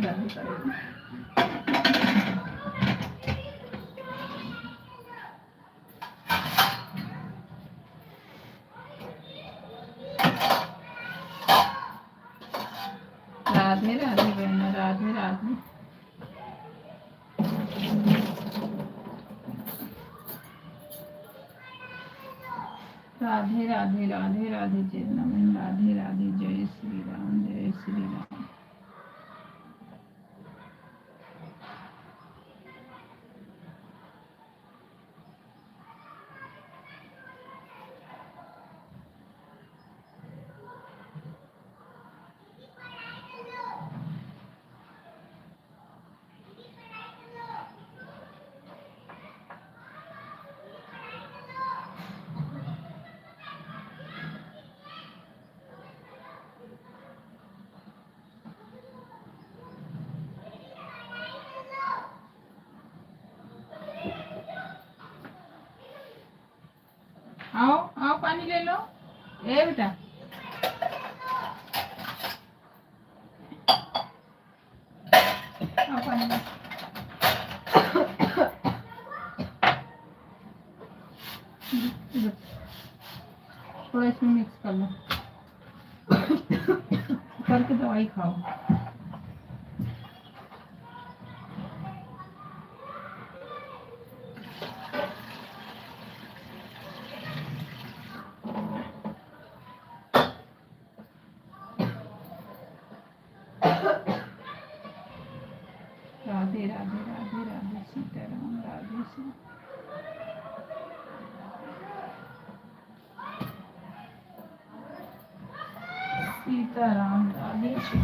Speaker 1: गर्म करेगी। राधे राधे बहन, राधे राधे। राधे राधे राधे राधे चेतनाबेन, राधे राधे। जय श्री राम, जय श्री राम। आओ आओ, पानी ले लो। ए बेटा, आओ पानी लो। इधर, थोड़ा इसमें मिक्स कर लो, करके दवाई खाओ। राधे राधे राधे राधे सीताराम, राधे श्री। सीताराम, राधे श्री।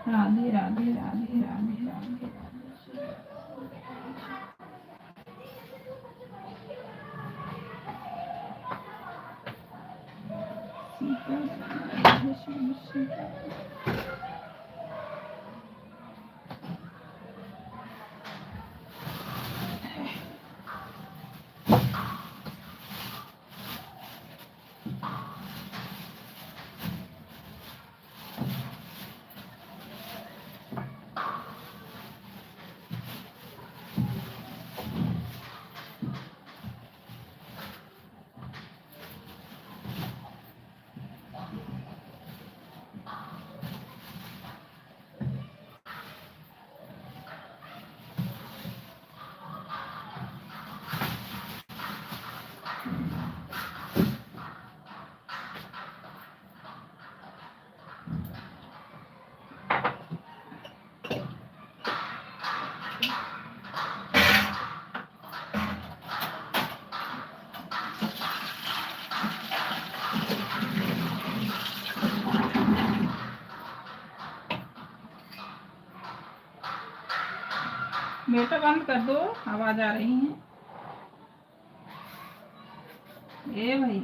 Speaker 1: राधे राधे राधे राधे राधे। सीताराम, राधे श्री सीताराम। बेटा बंद कर दो, आवाज आ रही है। ए भाई,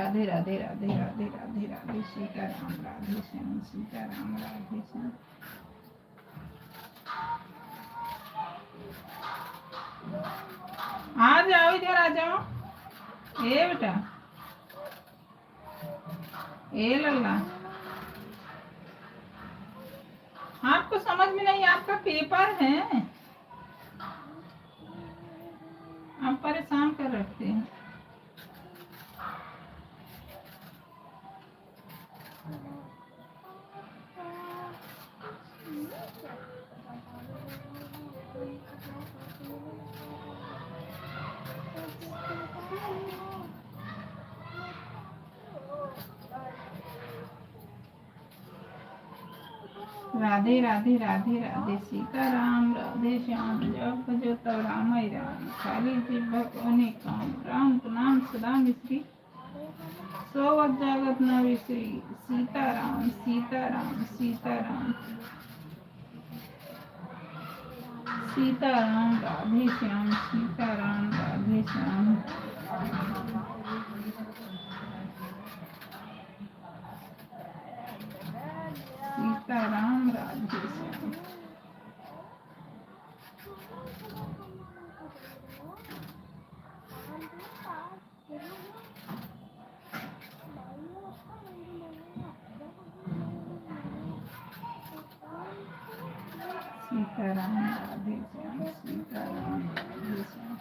Speaker 1: राधे राधे राधे राधे राधे राधे सीताराम राधे श्याम सीताराम राधे श्याम। आ जाओ इधर आ जाओ। ए बेटा ए लल्ला, आपको समझ में नहीं, आपका पेपर है, आप परेशान कर रखते हैं। राधे राधे राधे राधे सीताराम राधे श्याम। जब भजो तब राम ही राम, खाली जिह्वक अनेक काम। राम को नाम सदा मिश्री, सोवत जागत न विसरी। सीताराम सीताराम सीताराम सीताराम राधे श्याम सीताराम राधे श्याम। सीताराम राधे श्याम। सीताराम राधे श्याम सीताराम राधे श्याम।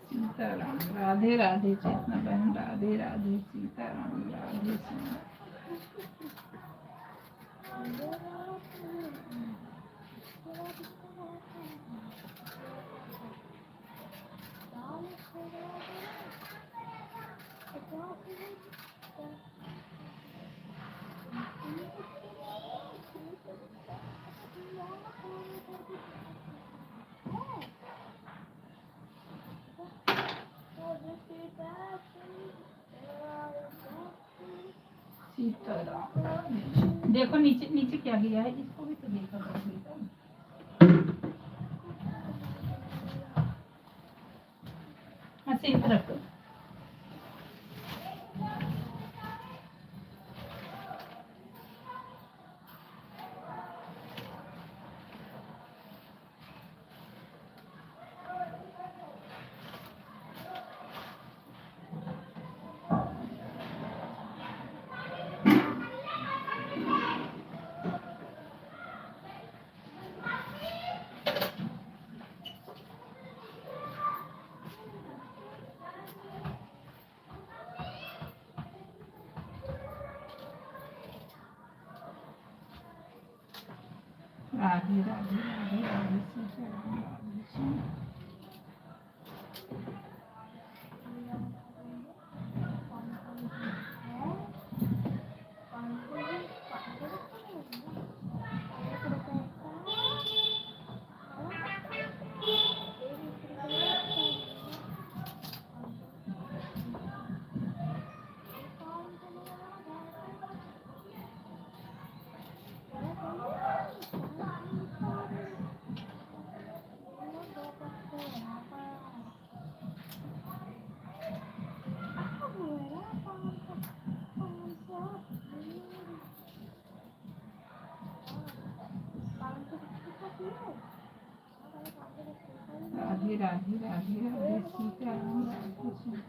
Speaker 1: सीताराम राधे राधे चेतना बहन राधे राधे सीताराम राधे श्याम। सीताराम देखो नीचे नीचे क्या किया है, इसको भी तो देखा था बेटा। अच्छा इस तरफ तो राधे राधे राधे राधे सीताराम राधे श्याम। राधे राधे राधे राधे सीताराम राधे श्याम।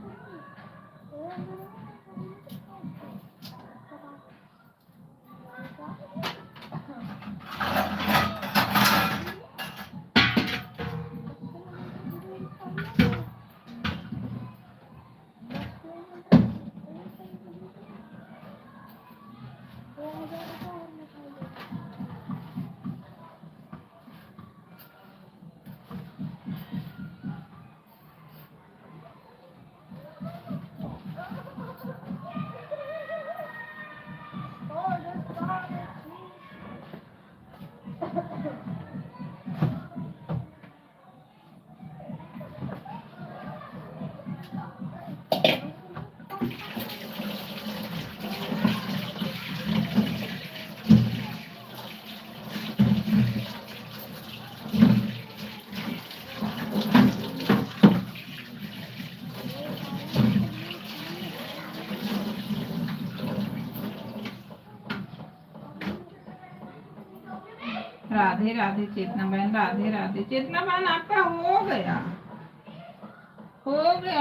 Speaker 1: राधे राधे चेतना बहन, राधे राधे चेतना बहन, आपका हो गया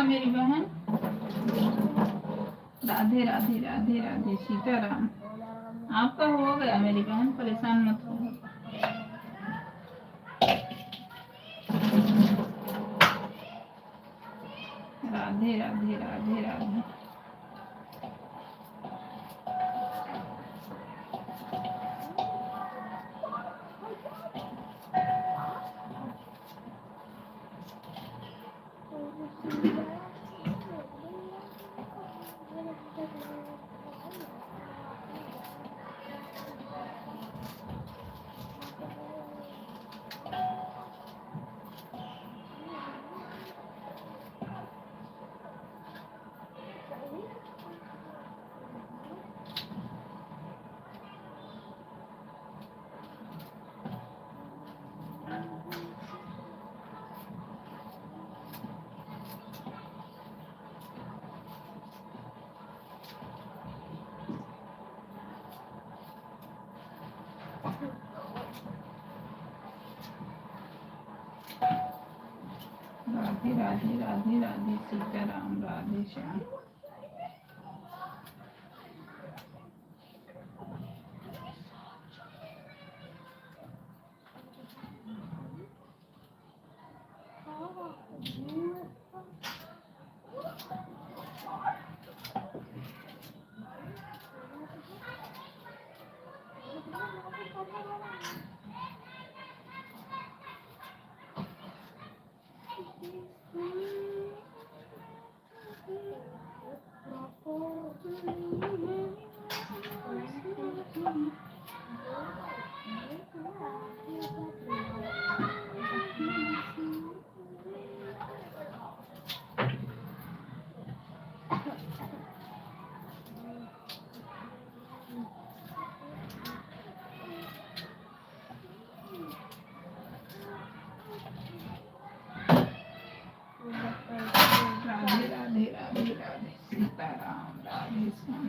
Speaker 1: मेरी बहन। राधे राधे राधे राधे सीताराम, आपका हो गया मेरी बहन, परेशान मत हो। राधे राधे राधे राधे। राधे राधे राधे राधे सीताराम, राधे श्याम। राधे राधे राधे राधे सीताराम, राधे श्याम।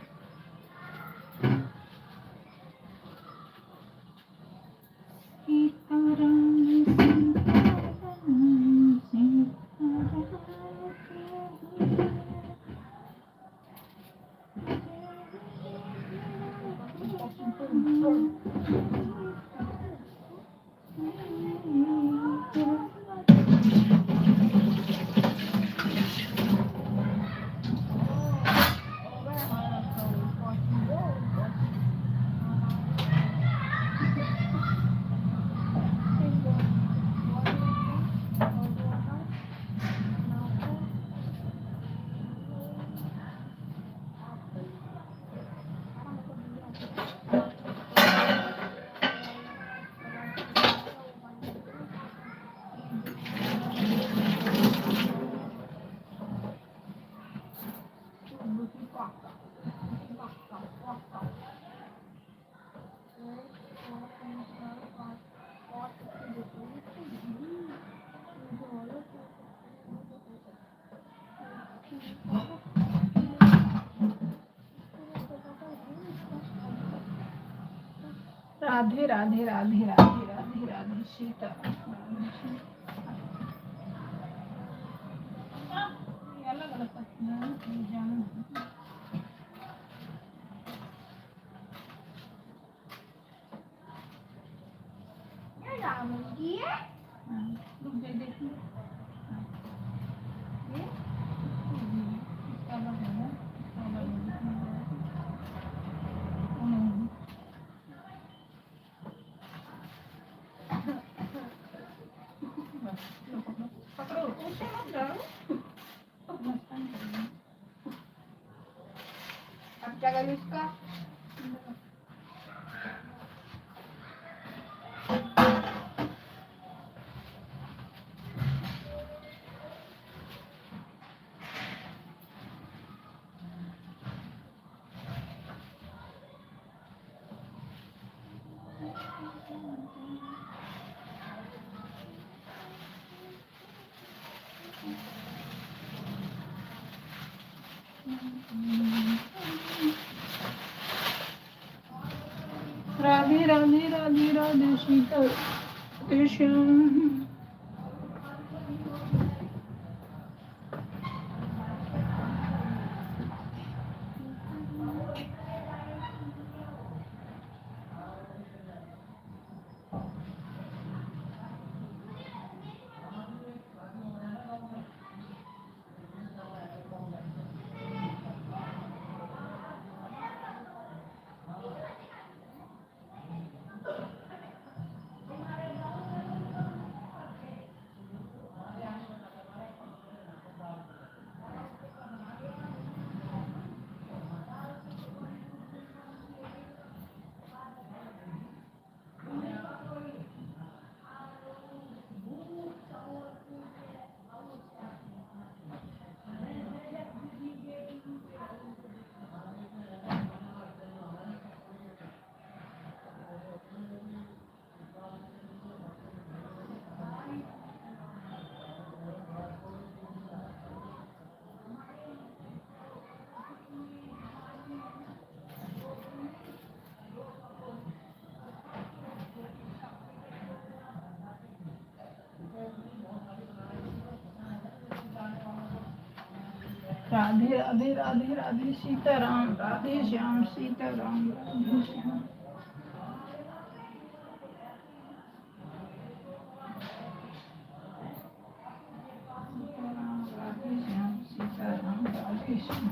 Speaker 1: राधे राधे राधे राधे राधे राधे सीताराम, राधे श्याम। अलग अलग पत्नियां अब क्या करूँ इसका? राधे राधे राधे राधे सीता कृष्ण। राधे राधे राधे राधे सीताराम, राधे श्याम सीताराम, राधे श्याम। सीताराम राधे श्याम सीताराम राधे श्याम।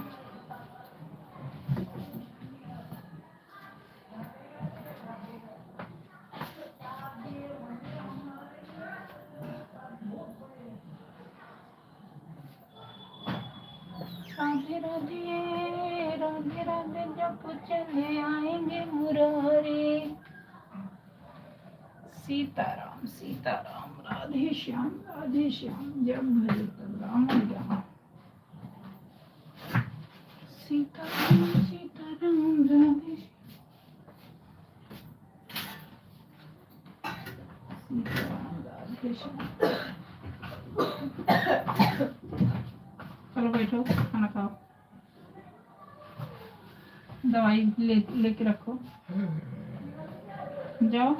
Speaker 1: राधे राधे राधे राधे जब चले आएंगे मुरारी। सीताराम सीताराम राधे श्याम जब भले तब राम राम। सीताराम सीताराम राधे सीताराम राधे श्याम। चलो बैठो, खाना खाओ, दवाई लेके रखो, जाओ।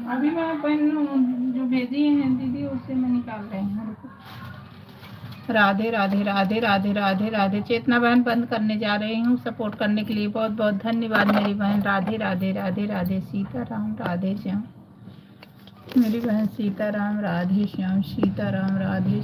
Speaker 1: अभी मैं पेन जो भेजी है दीदी उससे मैं निकाल रही हूँ। राधे राधे राधे राधे राधे राधे। चेतना बहन बंद करने जा रही हूँ। सपोर्ट करने के लिए बहुत बहुत धन्यवाद मेरी बहन। राधे राधे राधे राधे। सीताराम राधे श्याम। मेरी बहन सीताराम राधे श्याम। सीताराम राधे